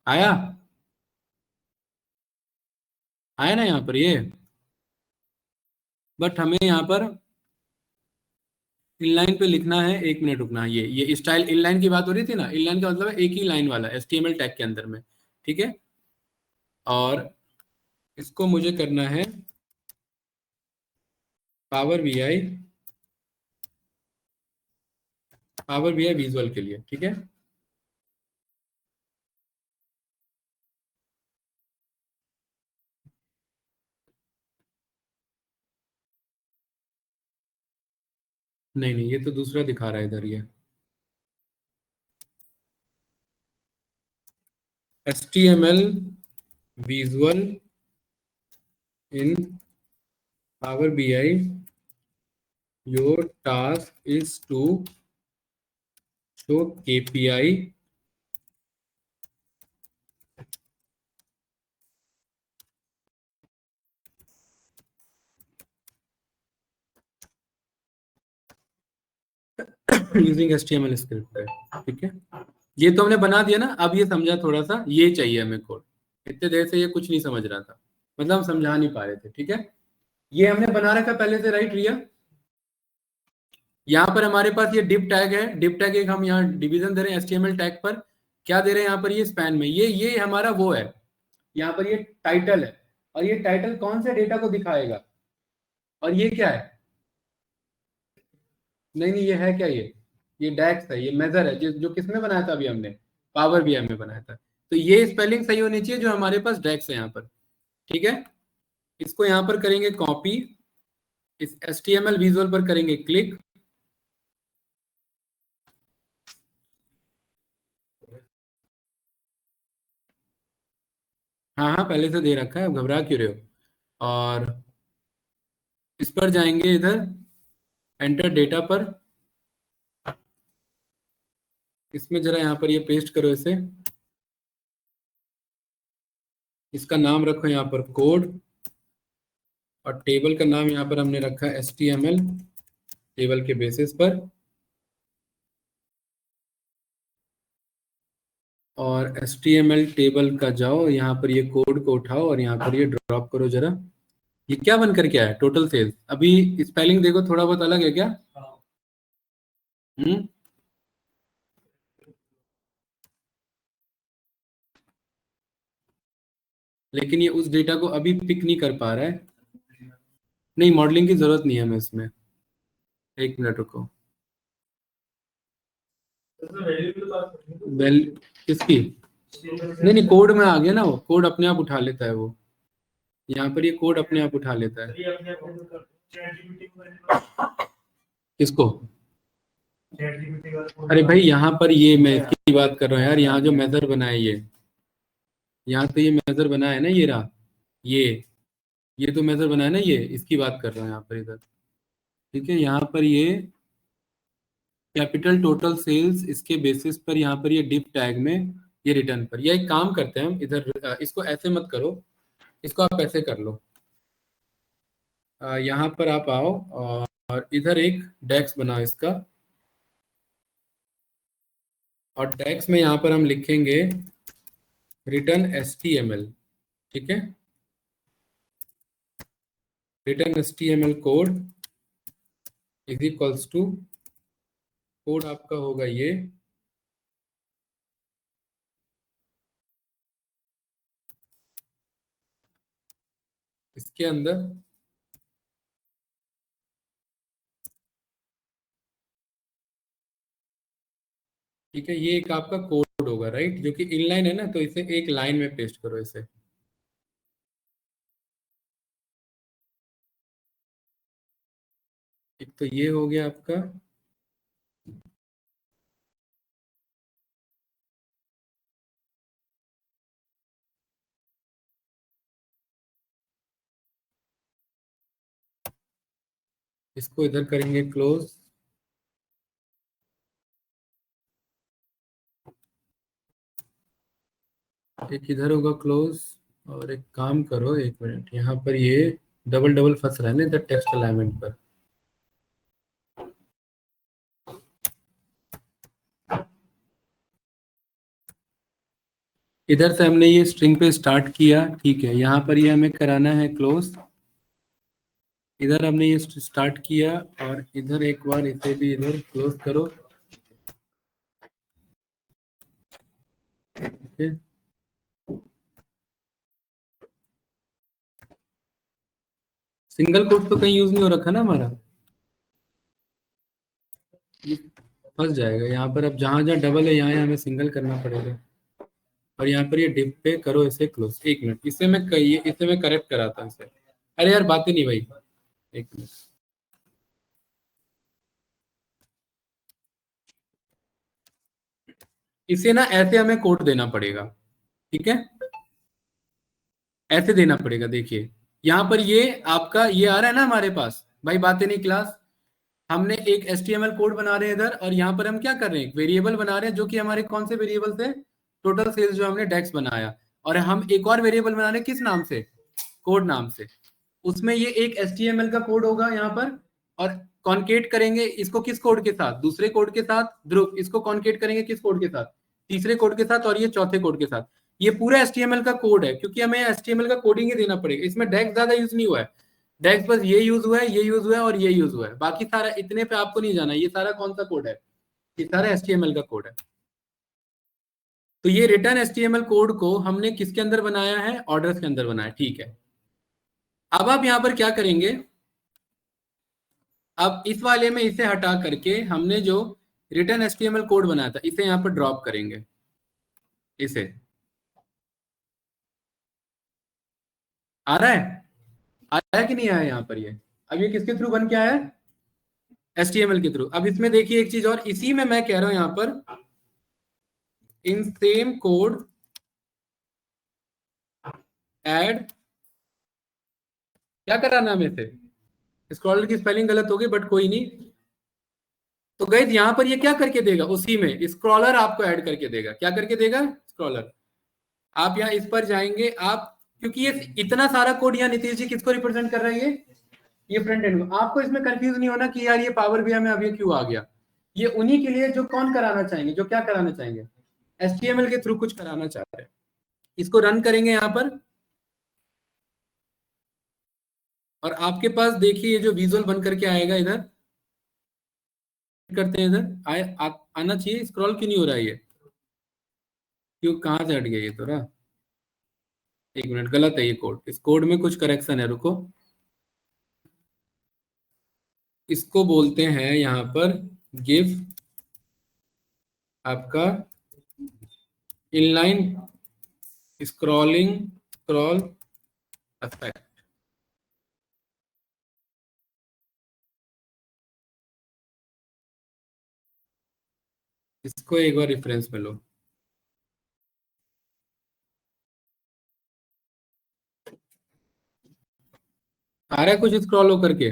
आया आया ना यहाँ पर ये, बट हमें यहाँ पर इनलाइन पे लिखना है, एक मिनट रुकना। ये स्टाइल इनलाइन की बात हो रही थी ना, इनलाइन का मतलब है एक ही लाइन वाला HTML टैग के अंदर में, ठीक है। और इसको मुझे करना है पावर बीआई विजुअल के लिए, ठीक है। नहीं नहीं, ये तो दूसरा दिखा रहा है इधर, ये HTML visual in Power BI, your task is to show KPI using HTML script है, ठीक है। ये तो हमने बना दिया ना, अब ये समझा थोड़ा सा, ये चाहिए हमें कोड। इतने देर से ये कुछ नहीं समझ रहा था, मतलब हम समझा नहीं पा रहे थे, ठीक है। ये हमने बना रखा पहले से, राइट रिया। यहाँ पर हमारे पास ये डिप टैग है, डिप टैग एक हम यहाँ डिवीजन दे रहे हैं HTML टैग पर, क्या दे रहे हैं यहाँ पर, ये स्पैन में, ये हमारा वो है, यहाँ पर ये टाइटल है, और ये टाइटल कौन से डेटा को दिखाएगा, और ये क्या है, नहीं नहीं, ये है क्या, ये डैक्स है, ये मेजर है, जो किसमें बनाया था अभी हमने, पावर बीआई में बनाया था। तो ये स्पेलिंग सही होनी चाहिए जो हमारे पास डैक्स है यहाँ पर, ठीक है। इसको यहाँ पर करेंगे कॉपी, इस HTML विजुअल पर करेंगे क्लिक, हाँ हाँ पहले से दे रखा है, घबरा क्यों रहे हो। और इस पर जाएंगे इधर एंटर डेटा पर, इसमें जरा यहाँ पर ये पेस्ट करो इसे, इसका नाम रखो यहाँ पर कोड, और टेबल का नाम यहाँ पर हमने रखा है HTML टेबल के बेसिस पर, और HTML टेबल का जाओ, यहाँ पर ये कोड को उठाओ और यहाँ पर ये ड्रॉप करो जरा। ये क्या बनकर क्या है, टोटल सेल्स। अभी स्पेलिंग देखो थोड़ा बहुत अलग है क्या, हम्म, लेकिन ये उस डेटा को अभी पिक नहीं कर पा रहा है। नहीं मॉडलिंग की जरूरत नहीं है हमें इसमें, एक मिनट रुको। वेल किसकी, नहीं नहीं, कोड में आ गया ना, वो कोड अपने आप उठा लेता है, वो यहाँ पर ये कोड अपने आप उठा लेता है। किसको, अरे भाई यहाँ पर ये मैं इसकी बात कर रहा हूँ यार, यहाँ जो मेजर बना है ये, यहाँ तो ये मेजर बना है ना, ये रहा, ये तो मेजर बना है ना, ये इसकी बात कर रहा हूँ यहाँ पर इधर, ठीक है। यहाँ पर ये कैपिटल टोटल सेल्स, इसके बेसिस पर यहाँ पर ये डिप टैग में ये रिटर्न पर, या एक काम करते हैं हम इधर, इसको ऐसे मत करो, इसको आप ऐसे कर लो, यहाँ पर आप आओ और और इधर एक डेक्स बना इसका, और डेक्स में यहाँ पर हम लिखेंगे रिटर्न HTML, ठीक है। Return HTML code is equals to, code आपका होगा ये, इसके अंदर ठीक है, ये एक आपका कोड होगा राइट, जो कि इनलाइन है ना, तो इसे एक लाइन में पेस्ट करो इसे। एक तो ये हो गया आपका, इसको इधर करेंगे क्लोज, एक इधर होगा क्लोज, और एक काम करो, एक मिनट, यहाँ पर ये डबल डबल फंस रहा है ना इधर टेक्स्ट अलाइनमेंट पर। इधर से हमने ये स्ट्रिंग पे स्टार्ट किया, ठीक है, यहाँ पर ये हमें कराना है क्लोज। इधर हमने ये स्टार्ट किया, और इधर एक बार इसे भी इधर क्लोज करो, ठीक है। सिंगल कोट तो कहीं यूज नहीं हो रखा ना हमारा, ये फंस जाएगा यहाँ पर। अब जहां जहां डबल है यहाँ यहाँ हमें सिंगल करना पड़ेगा, और यहाँ पर ये डिप पे करो इसे क्लोज। एक मिनट, इसे मैं करेक्ट कराता हूँ इसे। अरे यार बातें नहीं भाई, एक मिनट, इसे ना ऐसे हमें कोड देना पड़ेगा, ठीक है, ऐसे देना पड़ेगा। देखिए यहाँ पर ये आपका ये आ रहा है ना हमारे पास, भाई बातें नहीं क्लास, हमने एक HTML कोड बना रहे हैं इधर, और यहाँ पर हम क्या कर रहे हैं, एक वेरिएबल बना रहे हैं, जो कि हमारे कौन से वेरिएबल थे, टोटल सेल्स जो हमने डेक्स बनाया, और हम एक और वेरिएबल बना रहे हैं किस नाम से, कोड नाम से। उसमें ये एक HTML का कोड होगा यहाँ पर, और कॉन्केट करेंगे इसको किस कोड के साथ, दूसरे कोड के साथ, ध्रुव इसको कॉन्केट करेंगे किस कोड के साथ, तीसरे कोड के साथ, और ये चौथे कोड के साथ। ये पूरा HTML का कोड है, क्योंकि हमें HTML का कोडिंग ही देना पड़ेगा, इसमें डेक्स ज्यादा यूज नहीं हुआ है। डेक्स बस ये यूज हुआ है, ये यूज हुआ है, और ये यूज हुआ है, बाकी सारा इतने पे आपको नहीं जाना। ये सारा कौन सा कोड है, ये सारा HTML का कोड है। तो ये रिटर्न HTML कोड को हमने किसके अंदर बनाया है, ऑर्डर्स के अंदर बनाया, ठीक है। अब आप यहाँ पर क्या करेंगे, अब इस वाले में इसे हटा करके हमने जो रिटर्न HTML कोड बनाया था इसे यहाँ पर ड्रॉप करेंगे, इसे। आ रहा है, आ रहा है कि नहीं आया यहाँ पर ये, अब ये किसके थ्रू बन के आया है, HTML के थ्रू। अब इसमें देखिए एक चीज और, इसी में मैं कह रहा हूं यहाँ पर, इन सेम कोड एड, क्या कराना हमें से, स्क्रॉलर की स्पेलिंग गलत होगी बट कोई नहीं। तो गाइस यहाँ पर ये क्या करके देगा, उसी में स्क्रॉलर आपको ऐड करके देगा, क्या करके देगा, स्क्रॉलर। आप यहाँ इस पर जाएंगे आप, क्योंकि ये इतना सारा कोड यहाँ नीतीश जी किसको रिप्रेजेंट कर रहा है, ये फ्रंट एंड को। आपको इसमें कंफ्यूज नहीं होना कि यार ये पावर बीआई में अभी क्यों आ गया, ये उन्हीं के लिए जो कौन कराना चाहेंगे, जो क्या कराना चाहेंगे, HTML के थ्रू कुछ कराना चाह रहे हैं। इसको रन करेंगे यहाँ पर, और आपके पास देखिए ये जो विजुअल बन करके आएगा इधर, करते हैं इधर आना चाहिए, स्क्रॉल क्यों नहीं हो रहा है ये, क्यों कहाँ से हट गया ये, तो रहा, एक मिनट, गलत है ये कोड, इस कोड में कुछ करेक्शन है, रुको। इसको बोलते हैं यहाँ पर गिव आपका इनलाइन स्क्रॉल इफेक्ट। इसको एक बार रेफरेंस में लो, आ रहा है कुछ स्क्रॉल होकर के,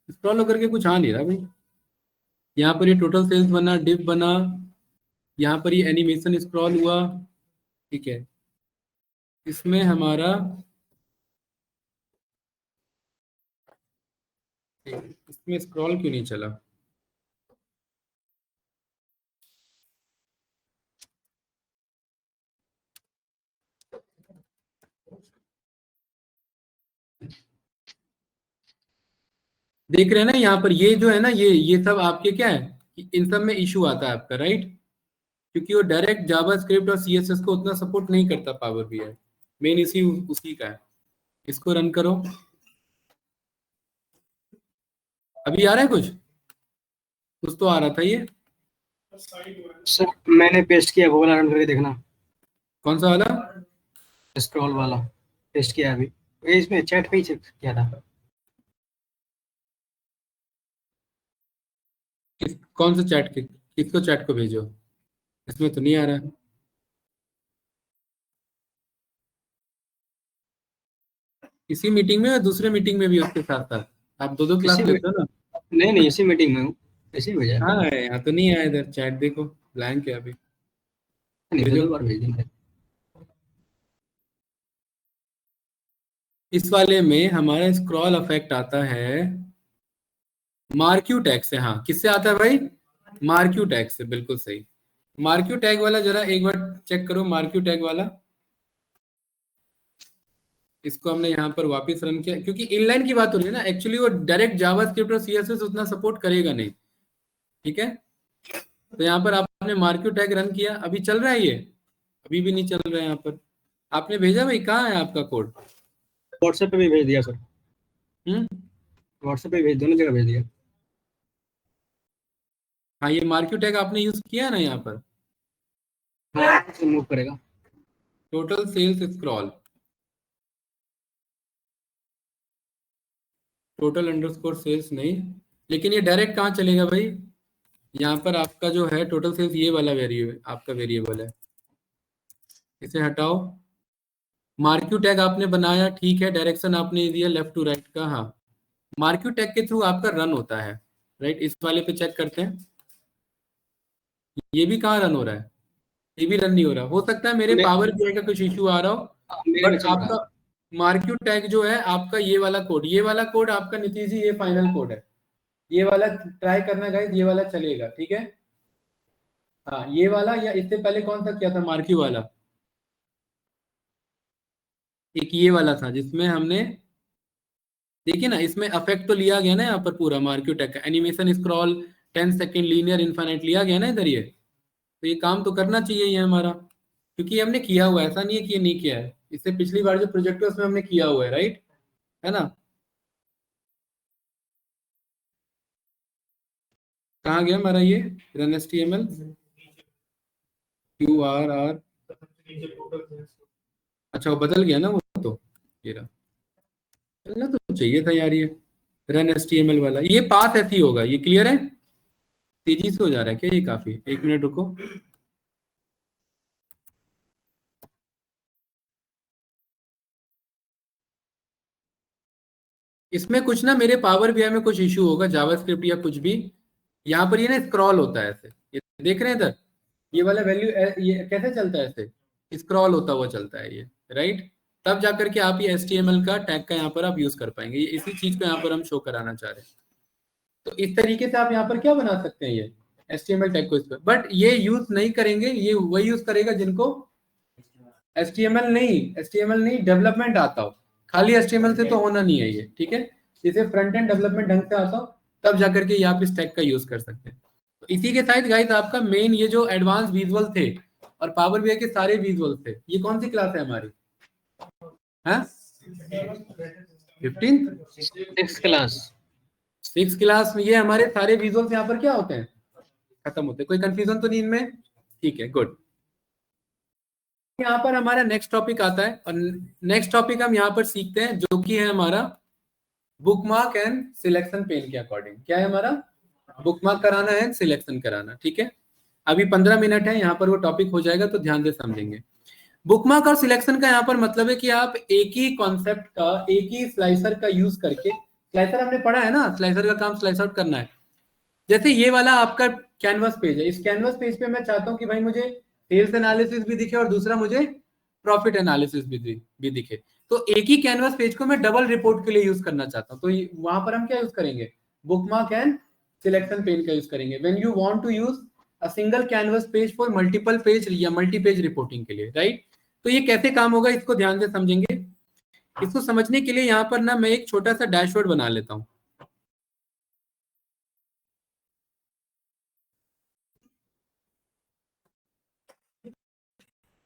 स्क्रॉल होकर के कुछ आ नहीं रहा भाई। यहाँ पर ये टोटल सेल्स बना, डिप बना, यहाँ पर ये एनिमेशन स्क्रॉल हुआ, ठीक है। इसमें हमारा इसमें स्क्रॉल क्यों नहीं चला? देख रहे हैं ना यहाँ पर, ये जो है ना, ये सब आपके क्या है, इन सब में इशू आता है आपका, राइट? क्योंकि वो डायरेक्ट जावास्क्रिप्ट और सीएसएस को उतना सपोर्ट नहीं करता पावर बीआई। मेन इसी उसी का है। इसको रन करो। अभी आ रहा है कुछ तो आ रहा था ये। सर मैंने पेस्ट किया, वो वाला रन करके देखना, कौन सा वाला? स्क्रॉल वाला पेस्ट किया अभी, ये इसमें चैट पे ही check किया था। कौन सा चैट के, किसको चैट को भेजो? इसमें तो नहीं आ रहा है। इसी मीटिंग में या दूसरे मीटिंग में भी उसके साथ साथ? आप दो क्लास इसी में, लेते हो ना? नहीं नहीं इसी मीटिंग में हूँ, इसी में भेजा है। हाँ, यहाँ तो नहीं आया। इधर चैट देखो, ब्लैंक है अभी। नहीं भेजो। दो बार भेज देंगे। इस वाले में हमारा स्क्रॉल इफेक्ट आता है मार्क्यू टैग से। हाँ, किससे आता है भाई? मार्क्यू टैग से, बिल्कुल सही। मार्क्यू टैग वाला जरा एक बार चेक करो, मार्क्यू टैग वाला। इसको हमने यहाँ पर वापस रन किया क्योंकि इनलाइन की बात हो रही है ना, एक्चुअली वो डायरेक्ट जावास्क्रिप्ट और सीएसएस उतना सपोर्ट करेगा नहीं। ठीक है, तो यहाँ पर आपने मार्क्यू टैग रन किया, अभी चल रहा है ये? अभी भी नहीं चल रहा है यहाँ पर। आपने भेजा भाई, कहाँ है आपका कोड? व्हाट्सएप पे भी भेज दिया सर, हम्म। व्हाट्सएप पे भेज, दोनों जगह भेज दिया। हाँ, ये मार्क्यू टैग आपने यूज किया है ना यहाँ पर? हाँ मूव करेगा। Total sales scroll, total underscore sales नहीं, लेकिन ये डायरेक्ट कहाँ चलेगा भाई? यहाँ पर आपका जो है टोटल सेल्स, ये वाला वेरिएबल आपका वेरिएबल है। इसे हटाओ। मार्क्यू टैग आपने बनाया, ठीक है, डायरेक्शन आपने दिया लेफ्ट टू राइट का। हाँ, मार्क्यू टैग के थ्रू आपका रन होता है, राइट? इस वाले पे चेक करते हैं, ये भी कहाँ रन हो रहा है? ये भी रन नहीं हो रहा। हो सकता है मेरे पावर बीआई का कुछ इश्यू आ रहा हो, मेरे में बट चल रहा है। आपका मार्क्यू टैग जो है आपका, ये वाला कोड आपका नीतीश जी, ये फाइनल कोड है। ये वाला ट्राई करना गाइस, ये वाला चलेगा, ठीक है? हाँ, ये वाला, या इससे पहले कौन सा किया था मार्क्यू वाला? एक ये वाला था जिसमें हमने, देखिए ना, इसमें अफेक्ट तो लिया गया ना यहाँ पर पूरा मार्क्यू टैग का, animation scroll 10 second linear infinite लिया गया ना इधर ये। तो ये काम तो करना चाहिए ये हमारा, क्योंकि हमने किया हुआ है, ऐसा नहीं है कि ये नहीं किया है। इससे पिछली बार जो प्रोजेक्ट है उसमें हमने किया हुआ है, राइट? है ना? कहाँ गया हमारा ये run HTML? Q R R, अच्छा वो बदल गया ना वो तो। ये रहा, चलना तो चाहिए था यार ये रन एचटीएमएल वाला। ये पाथ ऐसी होगा, ये क्लियर है? तेजी से हो जा रहा है क्या ये? काफी, एक मिनट रुको। इसमें कुछ ना, मेरे पावर बीआई में कुछ इशू होगा, जावास्क्रिप्ट या कुछ भी। यहाँ पर ये ना स्क्रॉल होता है ऐसे, ये देख रहे हैं इधर, ये वाला वैल्यू ये कैसे चलता है? ऐसे स्क्रॉल होता हुआ चलता है ये, राइट? तब जाकर के आप ये HTML का टैग का यहाँ पर आप यूज कर पाएंगे। ये इसी चीज को यहाँ पर हम शो कराना चाह रहे हैं। तो इस तरीके से आप यहाँ पर क्या बना सकते हैं, ये HTML टैग को इस पर। बट ये यूज नहीं करेंगे, ये वही यूज करेगा जिनको HTML नहीं डेवलपमेंट आता हो। खाली HTML से तो होना नहीं है ये, ठीक है? इसे फ्रंट एंड डेवलपमेंट ढंग से आता हो, तब जाकर के ये आप इस टैग का यूज कर सकते हैं। तो इसी के साथ गाइस आपका मेन ये जो एडवांस विजुअल थे और पावर बीआई के सारे विजुअल थे, ये कौन सी क्लास है हमारी? हाँ, 15th 6 क्लास। 6 क्लास में ये हमारे सारे विजुअल्स यहाँ पर क्या होते हैं, खत्म होते हैं। कोई कंफ्यूजन तो नहीं इनमें? ठीक है, गुड। यहाँ पर हमारा नेक्स्ट टॉपिक आता है, और नेक्स्ट टॉपिक हम यहाँ पर सीखते हैं जो कि है हमारा बुकमार्क एंड सिलेक्शन पेन के अकॉर्डिंग। क्या है हमारा? बुकमार्क कराना है, सिलेक्शन कराना, ठीक है? अभी 15 मिनट है यहाँ पर, वो टॉपिक हो जाएगा तो ध्यान से समझेंगे। बुकमार्क और सिलेक्शन का यहाँ पर मतलब है कि आप एक ही कॉन्सेप्ट का, एक ही स्लाइसर का यूज करके, स्लाइसर हमने पढ़ा है ना, स्लाइसर का काम स्लाइस आउट करना है। जैसे ये वाला आपका कैनवस पेज है, इस कैनवस पेज पे मैं चाहता हूँ कि भाई मुझे सेल्स एनालिसिस भी दिखे और दूसरा मुझे प्रॉफिट एनालिसिस भी दिखे। तो एक ही कैनवास पेज को मैं डबल रिपोर्ट के लिए यूज करना चाहता हूँ, तो वहां पर हम क्या यूज करेंगे, बुकमार्क एंड सिलेक्शन पेन का यूज करेंगे when you want to use a single canvas page for multiple page या मल्टी पेज रिपोर्टिंग के लिए, राइट। तो ये कैसे काम होगा इसको ध्यान से समझेंगे। इसको समझने के लिए यहाँ पर ना मैं एक छोटा सा डैशबोर्ड बना लेता हूँ।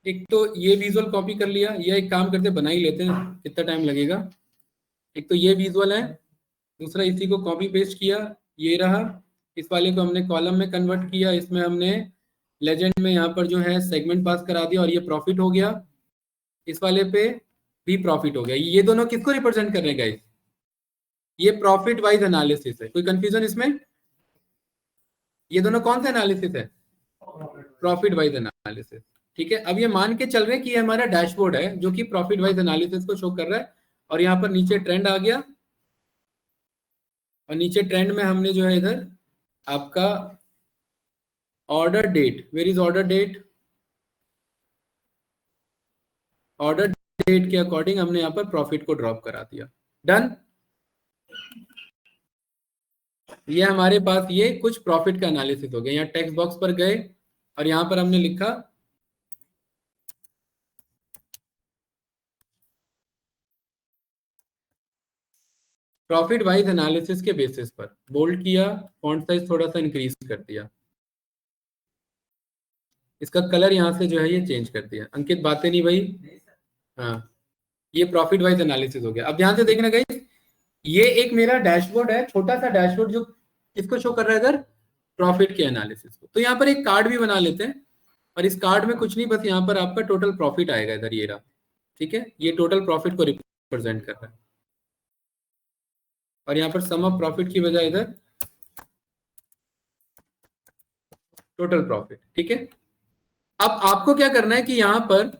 एक तो ये विजुअल कॉपी कर लिया, या एक काम करते बना ही लेते हैं, कितना टाइम लगेगा। एक तो ये विजुअल है, दूसरा इसी को कॉपी पेस्ट किया, ये रहा। इस वाले को हमने कॉलम में कन्वर्ट किया, इसमें हमने लेजेंड में यहाँ पर जो है सेगमेंट पास करा दिया और ये प्रॉफिट हो गया। इस वाले पे भी प्रॉफिट हो गया। ये दोनों किसको रिप्रेजेंट कर रहे हैं गाइस, ये प्रॉफिट वाइज एनालिसिस है। कोई कंफ्यूजन इसमें, ये दोनों कौन सा एनालिसिस है, प्रॉफिट वाइज एनालिसिस। ठीक है, अब ये मान के चल रहे हैं कि ये हमारा डैशबोर्ड है जो कि प्रॉफिट वाइज एनालिसिस को शो कर रहा है। और यहाँ पर नीचे ट्रेंड आ गया, और नीचे ट्रेंड में हमने जो है इधर आपका order date, where is order date, order date के अकॉर्डिंग हमने यहाँ पर प्रॉफिट को ड्रॉप करा दिया। डन। ये हमारे पास ये कुछ प्रॉफिट का एनालिसिस हो गया। यहाँ टेक्स्ट बॉक्स पर गए और यहाँ पर हमने लिखा प्रॉफिट वाइज एनालिसिस के बेसिस पर, बोल्ड किया, फॉन्ट साइज थोड़ा सा इंक्रीज कर दिया, इसका कलर यहाँ से जो है ये चेंज कर दिया। अंकित बातें नहीं भाई, हाँ, ये प्रॉफिट वाइज एनालिसिस हो गया। अब ध्यान से देखना गाइस, ये एक मेरा डैशबोर्ड है, छोटा सा डैशबोर्ड जो इसको शो कर रहा है इधर प्रॉफिट के एनालिसिस को। तो यहाँ पर एक कार्ड भी बना लेते हैं, और इस कार्ड में कुछ नहीं, बस यहाँ पर आपका टोटल प्रॉफिट आएगा इधर, ये रहा। ठीक है, ये टोटल प्रॉफिट को रिप्रेजेंट कर रहा है, और यहाँ पर सम ऑफ प्रॉफिट की बजाय इधर टोटल प्रॉफिट। ठीक है, अब आपको क्या करना है कि यहां पर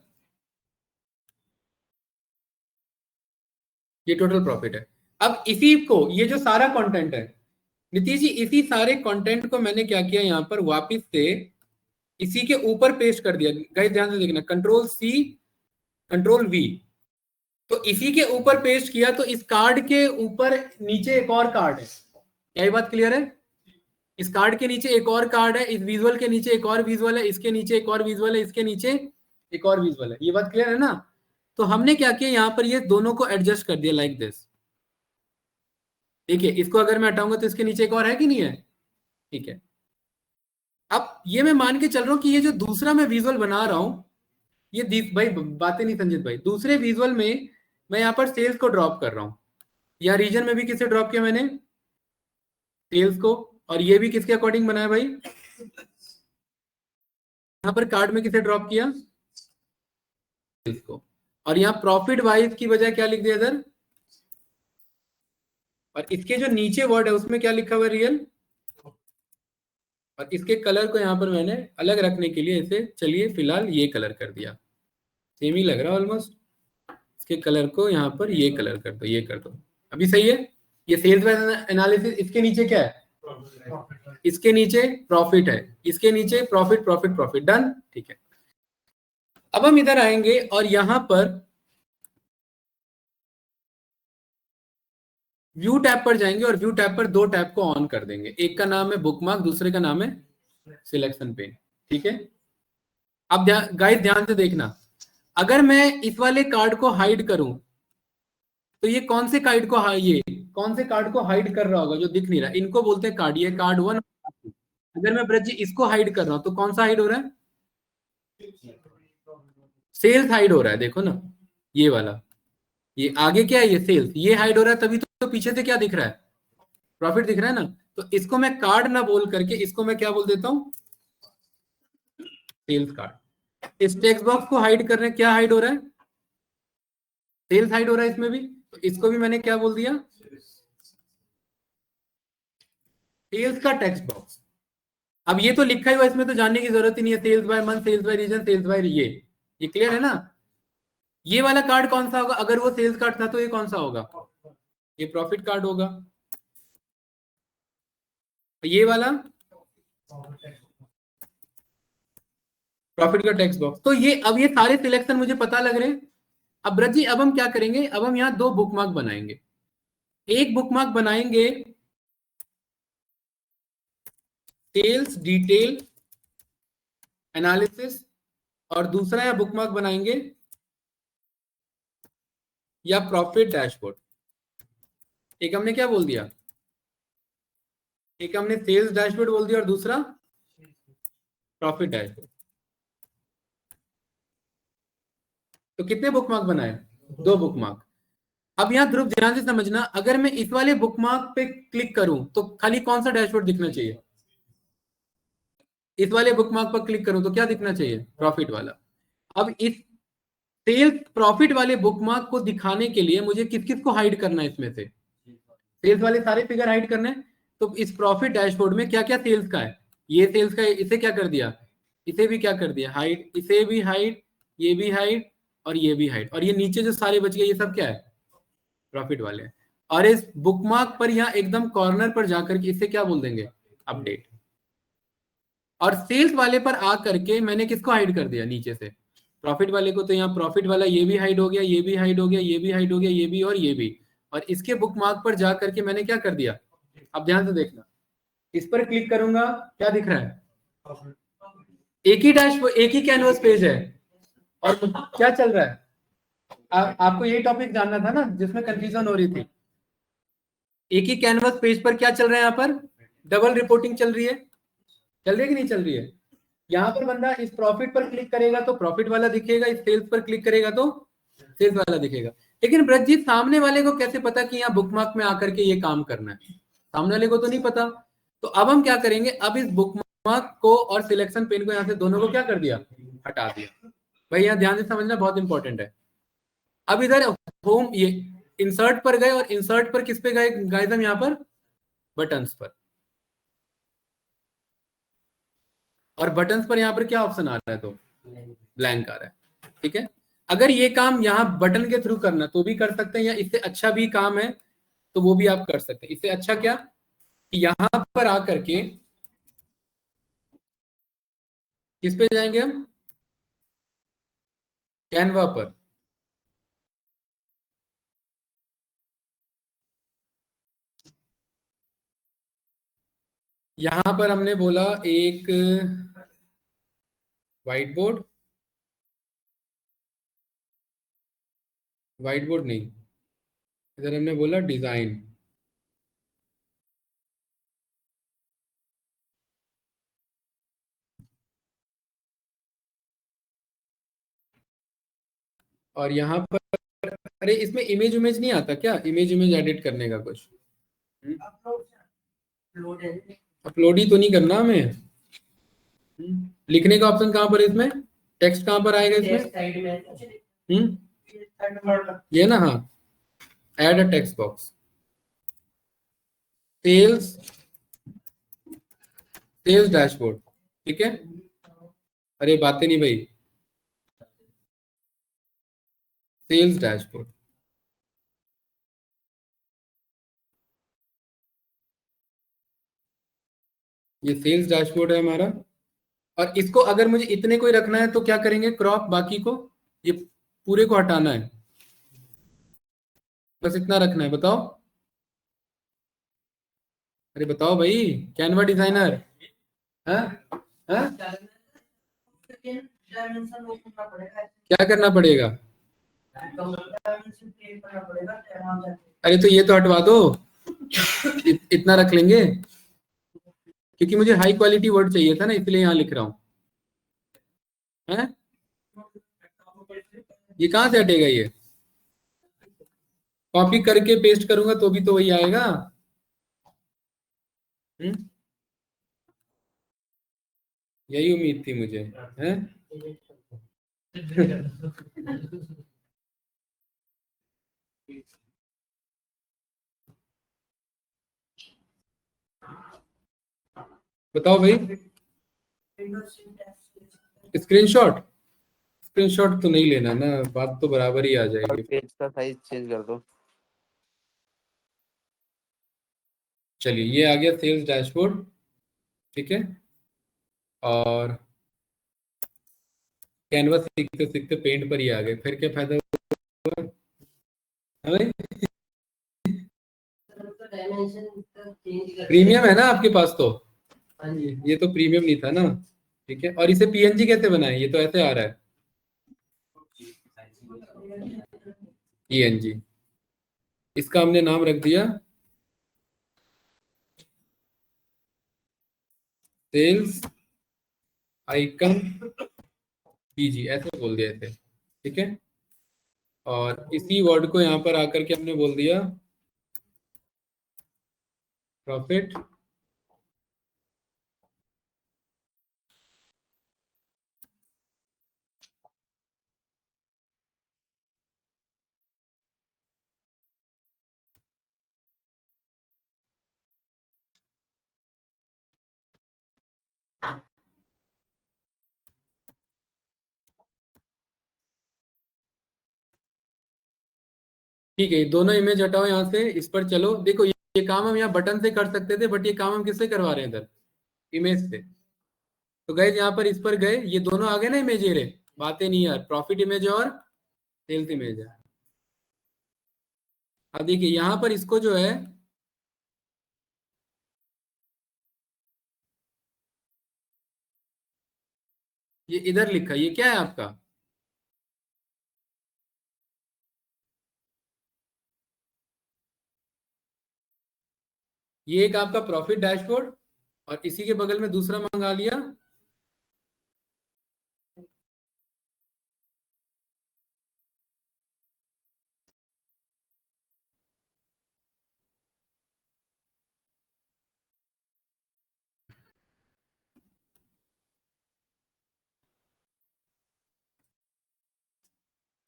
ये टोटल प्रॉफिट है। अब इसी को, ये जो सारा कंटेंट है नीतीश जी, इसी सारे कंटेंट को मैंने क्या किया, यहाँ पर वापस से इसी के ऊपर पेस्ट कर दिया। गाइस ध्यान से देखना, कंट्रोल सी कंट्रोल वी, तो इसी के ऊपर पेस्ट किया। तो इस कार्ड के ऊपर नीचे एक और कार्ड है, क्या ये बात क्लियर है। इस कार्ड के नीचे एक और कार्ड है, इस विजुअल के नीचे एक और विजुअल है, इसके नीचे एक और विजुअल है, इसके नीचे एक और विजुअल है। ये बात क्लियर है ना। तो हमने क्या किया, यहाँ पर ये दोनों को एडजस्ट कर दिया लाइक दिस। देखिए, इसको अगर मैं हटाऊंगा तो इसके नीचे एक और है कि नहीं है। ठीक है, अब ये मैं मान के चल रहा हूं कि ये जो दूसरा मैं विजुअल बना रहा हूं, ये भाई बातें नहीं संजीत भाई, दूसरे विजुअल में मैं यहाँ पर सेल्स को ड्रॉप कर रहा हूँ। या रीजन में भी किसे ड्रॉप किया मैंने, सेल्स को। और ये भी किसके अकॉर्डिंग बनाया भाई, यहाँ पर कार्ड में किसे ड्रॉप किया, सेल्स को। और यहाँ प्रॉफिट वाइज की बजाय क्या लिख दिया इधर, और इसके जो नीचे वर्ड है उसमें क्या लिखा हुआ है, रियल। और इसके कलर को यहाँ पर मैंने अलग रखने के लिए इसे, चलिए फिलहाल ये कलर कर दिया, सेम ही लग रहा है ऑलमोस्ट। इसके कलर को यहाँ पर ये कलर कर दो, ये कर दो, अभी सही है। ये सेल्स वाइज एनालिसिस, इसके नीचे क्या है, इसके नीचे प्रॉफिट है, इसके नीचे प्रॉफिट प्रॉफिट प्रॉफिट। डन। ठीक है, अब हम इधर आएंगे और यहां पर व्यू टैब पर जाएंगे, और व्यू टैब पर दो टैब को ऑन कर देंगे। एक का नाम है बुकमार्क, दूसरे का नाम है सिलेक्शन पेन। ठीक है, अब गाइस ध्यान से देखना, अगर मैं इस वाले कार्ड को हाइड करूं तो ये कौन से कार्ड को, ये कौन से कार्ड को हाइड कर रहा होगा जो दिख नहीं रहा, इनको बोलते हैं कार्ड। ये कार्ड 1। अगर मैं ब्रज जी इसको हाइड कर रहा हूं तो कौन सा हाइड हो रहा है, सेल्स हाइड हो रहा है, देखो ना ये वाला। ये आगे क्या है, ये सेल्स, ये हाइड हो रहा है, तभी तो पीछे से क्या दिख रहा है, प्रॉफिट दिख रहा है ना। तो इसको मैं कार्ड ना बोल करके इसको मैं क्या बोल देता हूं, सेल्स कार्ड। इस टेक्स्ट बॉक्स को हाइड कर रहे हैं, क्या हाइड हो रहा है, सेल्स हाइड हो रहा है इसमें भी। तो इसको भी मैंने क्या बोल दिया, सेल्स का टेक्स्ट बॉक्स। अब ये तो लिखा ही हुआ, इसमें तो जानने की जरूरत ही नहीं है, sales by month, sales by region, sales by ये क्लियर है ना। ये वाला कार्ड कौन सा होगा, अगर वो सेल्स कार्ड था तो ये कौन सा होगा, ये प्रॉफिट कार्ड होगा। ये वाला प्रॉफिट का टेक्स्ट बॉक्स। तो ये अब ये सारे सिलेक्शन मुझे पता लग रहे हैं। अब ब्रज जी अब हम क्या करेंगे, अब हम यहाँ 2 बुकमार्क बनाएंगे। एक बुकमार्क बनाएंगे सेल्स डिटेल एनालिसिस, और दूसरा या बुकमार्क बनाएंगे या प्रॉफिट डैशबोर्ड। एक हमने क्या बोल दिया, एक हमने सेल्स डैशबोर्ड बोल दिया और दूसरा प्रॉफिट डैशबोर्ड। तो कितने बुकमार्क बनाए, 2 बुकमार्क। अब यहाँ ध्रुव ध्यान से समझना, अगर मैं इस वाले बुकमार्क पे क्लिक करूं तो खाली कौन सा डैशबोर्ड दिखना चाहिए, इस वाले बुकमार्क पर क्लिक करूं तो क्या दिखना चाहिए, प्रॉफिट वाला। अब इस सेल्स प्रॉफिट वाले बुकमार्क को दिखाने के लिए मुझे किस किस को हाइड करना है, इसमें से सेल्स वाले सारे फिगर हाइड करने हैं। तो इस प्रॉफिट डैशबोर्ड में क्या क्या सेल्स का है, ये सेल्स का है, इसे क्या कर दिया, इसे भी क्या कर दिया हाइड, इसे भी हाइड, ये भी हाइड और ये भी हाइड, और ये नीचे जो सारे बच गए ये सब क्या है, प्रॉफिट वाले हैं। और इस बुकमार्क पर यहाँ एकदम कॉर्नर पर जाकर के इसे क्या बोल देंगे, अपडेट। और सेल्स वाले पर आ करके मैंने किसको हाइड कर दिया, नीचे से प्रॉफिट वाले को। तो यहाँ प्रॉफिट वाला ये भी हाइड हो गया, ये भी हाइड हो गया, ये भी हाइड हो गया, ये भी और ये भी। और इसके बुकमार्क पर जा करके मैंने क्या कर दिया, अब ध्यान से देखना, इस पर क्लिक करूंगा क्या दिख रहा है, एक ही डैश, एक ही कैनवस पेज है। और क्या चल रहा है, आपको यही टॉपिक जानना था ना जिसमें कंफ्यूजन हो रही थी। एक ही कैनवस पेज पर क्या चल रहा है, यहाँ पर डबल रिपोर्टिंग चल रही है, चल रही है कि नहीं चल रही है। यहाँ पर बंदा इस प्रॉफिट पर क्लिक करेगा तो प्रॉफिट वाला दिखेगा, इस सेल्स पर क्लिक करेगा तो सेल्स वाला दिखेगा। लेकिन ब्रजजीत सामने वाले को कैसे पता कि यहाँ बुकमार्क में आकर के ये काम करना है, सामने वाले को तो नहीं पता। तो अब हम क्या करेंगे, अब इस बुकमार्क को और सिलेक्शन पेन को यहाँ से दोनों को क्या कर दिया, हटा दिया। भाई यहाँ ध्यान से समझना बहुत इंपॉर्टेंट है। अब इधर होम ये इंसर्ट पर गए, और इंसर्ट पर किस पे गए गाइस, हम यहाँ पर बटन्स पर। और बटन्स पर यहाँ पर क्या ऑप्शन आ रहा है, तो ब्लैंक आ रहा है। ठीक है, अगर ये काम यहाँ बटन के थ्रू करना तो भी कर सकते हैं, या इससे अच्छा भी काम है तो वो भी आप कर सकते हैं। इससे अच्छा क्या कि यहाँ पर आकर के किस पे जाएंगे हम, कैनवा पर। यहां पर हमने बोला एक व्हाइट बोर्ड, व्हाइट बोर्ड नहीं, इधर हमने बोला डिजाइन। और यहाँ पर अरे इसमें इमेज इमेज नहीं आता क्या, इमेज इमेज एडिट करने का कुछ, अपलोड ही तो नहीं करना हमें। लिखने का ऑप्शन कहाँ पर है इसमें, टेक्स्ट कहाँ पर आएगा इसमें, ये ना, हाँ, add a text box, sales, sales dashboard. ठीक है, अरे बातें नहीं भाई, सेल्स डैशबोर्ड, ये सेल्स डैशबोर्ड है हमारा। और इसको अगर मुझे इतने को ही रखना है तो क्या करेंगे, क्रॉप, बाकी को ये पूरे को हटाना है, बस इतना रखना है। बताओ, अरे बताओ भाई, कैनवा डिजाइनर, हाँ हाँ, क्या करना पड़ेगा, अरे तो ये तो हटवा दो, इतना रख लेंगे, क्योंकि मुझे हाई क्वालिटी वर्ड चाहिए था ना, इसलिए यहाँ लिख रहा हूँ। हैं, ये कहाँ से हटेगा, ये कॉपी करके पेस्ट करूंगा तो भी तो वही आएगा। यही उम्मीद थी मुझे, हैं। बताओ भाई, स्क्रीनशॉट, स्क्रीनशॉट तो नहीं लेना ना, बात तो बराबर ही आ जाएगी। पेज का साइज चेंज कर दो। चलिए ये आ गया सेल्स डैशबोर्ड, ठीक है। और कैनवा सीखते सीखते पेंट पर ही आ गए, फिर क्या फायदा भाई प्रीमियम है ना आपके पास तो, ये तो प्रीमियम नहीं था ना, ठीक है। और इसे पीएनजी कैसे बनाए, ये तो ऐसे आ रहा है पीएनजी, इसका हमने नाम रख दिया सेल्स आइकन पीजी, ऐसे बोल दिया ऐसे, ठीक है। और इसी वर्ड को यहाँ पर आकर के हमने बोल दिया प्रॉफिट ठीक है। ये दोनों इमेज हटाओ यहाँ से, इस पर चलो। देखो ये काम हम यहाँ बटन से कर सकते थे, बट ये काम हम किससे करवा रहे हैं इधर, इमेज से। तो गए यहाँ पर, इस पर गए, ये दोनों आ गए ना इमेज, ये रे बातें नहीं यार, प्रॉफिट इमेज और सेल्स इमेज है। अब देखिए यहाँ पर इसको जो है, ये इधर लिखा, ये क्या है आपका, ये एक आपका प्रॉफिट डैशबोर्ड, और इसी के बगल में दूसरा मंगा लिया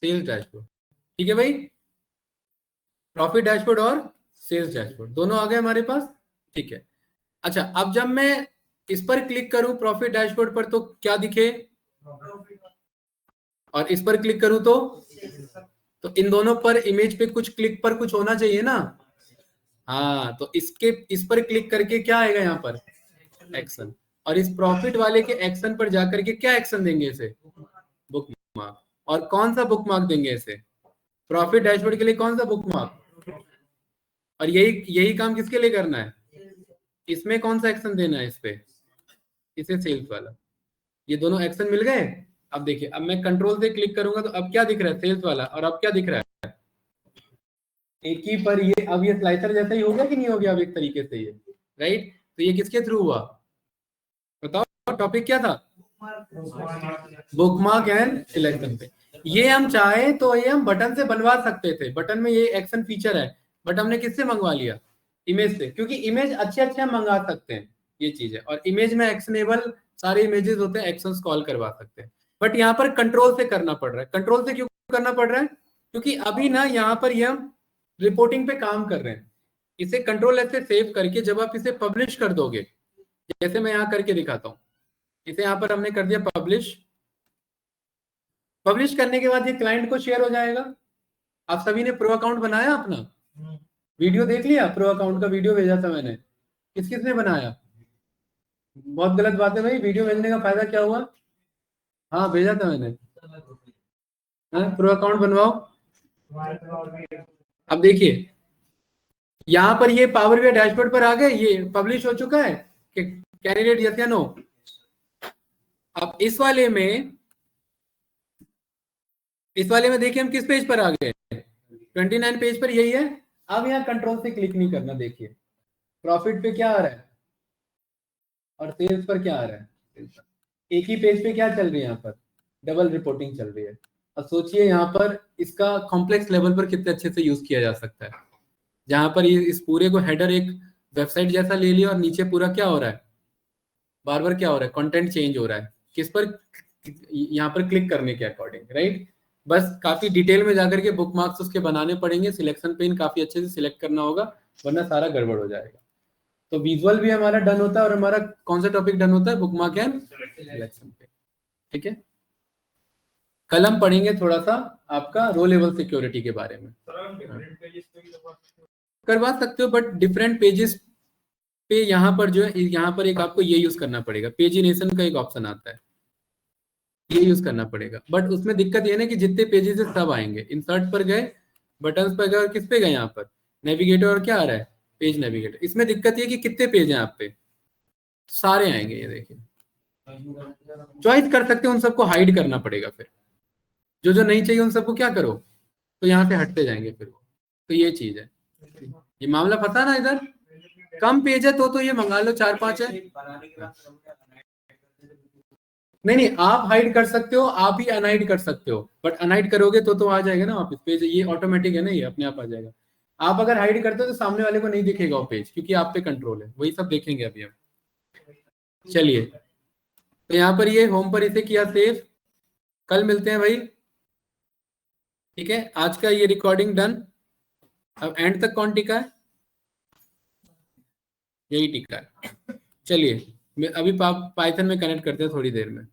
सेल्स डैशबोर्ड, ठीक है भाई। प्रॉफिट डैशबोर्ड और सेल्स डैशबोर्ड दोनों आ गए हमारे पास, ठीक है। अच्छा, अब जब मैं इस पर क्लिक करूं प्रॉफिट डैशबोर्ड पर, तो क्या दिखे, और इस पर क्लिक करूं तो इन दोनों पर इमेज पे कुछ क्लिक पर कुछ होना चाहिए ना। हाँ, तो इस पर क्लिक करके क्या आएगा यहाँ पर, एक्शन। और इस प्रॉफिट वाले के एक्शन पर जाकर के क्या एक्शन देंगे इसे, बुक मार्क। और कौन सा बुक मार्क देंगे इसे, प्रॉफिट डैशबोर्ड के लिए कौन सा बुक मार्क, और यही यही काम किसके लिए करना है, इसमें कौन सा एक्शन देना है इस पे, इसे सेल्स वाला। ये दोनों एक्शन मिल गए। अब देखिए, अब मैं कंट्रोल से क्लिक करूंगा तो अब क्या दिख रहा है, सेल्स वाला, और अब क्या दिख रहा है, एक ही पर ये, अब ये स्लाइसर जैसा ही हो गया कि नहीं हो गया अब एक तरीके से ये, राइट। तो ये किसके थ्रू हुआ, बताओ टॉपिक क्या था, बुकमार्क एंड सिलेक्शन पे। ये हम चाहे तो ये हम बटन से बनवा सकते थे, बटन में ये एक्शन फीचर है, बट हमने किससे मंगवा लिया, इमेज से, क्योंकि इमेज अच्छे अच्छे हम मंगा सकते हैं, ये चीज है। और इमेज में एक्शनेबल सारे इमेजेस होते हैं, एक्शंस कॉल करवा सकते हैं। बट यहाँ पर कंट्रोल से करना पड़ रहा है। कंट्रोल से क्यों करना पड़ रहा है, क्योंकि अभी ना यहाँ पर ये हम रिपोर्टिंग पे काम कर रहे हैं। इसे कंट्रोल ऐसे सेव करके जब आप इसे पब्लिश कर दोगे, जैसे मैं यहाँ करके दिखाता हूँ, इसे यहाँ पर हमने कर दिया पब्लिश। पब्लिश करने के बाद ये क्लाइंट को शेयर हो जाएगा। आप सभी ने प्रो अकाउंट बनाया अपना, वीडियो देख लिया, प्रो अकाउंट का वीडियो भेजा था मैंने, किस किसने बनाया, बहुत गलत बात है भाई, वीडियो भेजने का फायदा क्या हुआ, हाँ भेजा था मैंने, प्रो अकाउंट बनवाओ। अब देखिए यहाँ पर ये पावर बीआई डैशबोर्ड पर आ गए, ये पब्लिश हो चुका है कि कैंडिडेट यस या नो। अब इस वाले में देखिए हम किस पेज पर आ गए, 29 पेज पर, यही है। अब यहाँ कंट्रोल से क्लिक नहीं करना, देखिए प्रॉफिट पे क्या आ रहा है और सेल्स पर क्या आ रहा है, एक ही पेज पे क्या चल रही है, यहाँ पर डबल रिपोर्टिंग चल रही है। अब सोचिए यहाँ पर इसका कॉम्प्लेक्स लेवल पर कितने अच्छे से यूज किया जा सकता है, जहां पर ये इस पूरे को हेडर एक वेबसाइट जैसा ले लिया, और नीचे पूरा क्या हो रहा है, बार बार क्या हो रहा है, कंटेंट चेंज हो रहा है, किस पर, यहाँ पर क्लिक करने के अकॉर्डिंग, राइट। बस काफी डिटेल में जाकर के बुक मार्क्स उसके बनाने पड़ेंगे, सिलेक्शन पेन काफी अच्छे से सिलेक्ट करना होगा, वरना सारा गड़बड़ हो जाएगा। तो विजुअल भी हमारा डन होता है, और हमारा कौन सा टॉपिक डन होता है, बुक मार्क एंड सिलेक्शन पे, ठीक है। कल हम पढ़ेंगे थोड़ा सा आपका रो लेवल सिक्योरिटी के बारे में, करवा सकते हो, बट डिफरेंट पेजेस पे यहाँ पर जो है, यहाँ पर एक आपको ये यूज करना पड़ेगा, पेजिनेशन का एक ऑप्शन आता है, ये यूज करना पड़ेगा। बट उसमें दिक्कत ये ना कि जितने पेजेस है सब आएंगे। इंसर्ट पर गए, बटन्स पर गए और किस पे गए, यहाँ पर नेविगेटर, और क्या आ रहा है, पेज नेविगेटर। इसमें दिक्कत ये कि कितने पेज हैं आप पे, सारे आएंगे। ये देखिए, चॉइस कर सकते हो, उन सबको हाइड करना पड़ेगा। फिर जो जो नहीं चाहिए उन सबको क्या करो, तो यहाँ से हटते जाएंगे फिर वो। तो ये चीज है, ये मामला पता ना। इधर कम पेज है तो ये मंगा लो, 4-5 है। नहीं, आप हाइड कर सकते हो, आप ही अनहाइड कर सकते हो। बट अनहाइड करोगे तो आ जाएगा ना वापस पेज, ये ऑटोमेटिक है ना, ये अपने आप आ जाएगा। आप अगर हाइड करते हो तो सामने वाले को नहीं दिखेगा वो पेज, क्योंकि आप पे कंट्रोल है। वही सब देखेंगे अभी हम। चलिए, तो यहाँ पर ये होम पर इसे किया सेव। कल मिलते हैं भाई, ठीक है। आज का ये रिकॉर्डिंग डन। अब एंड तक कौन टिका है, यही टिका है। चलिए, अभी पाइथन में कनेक्ट करते हैं थोड़ी देर में।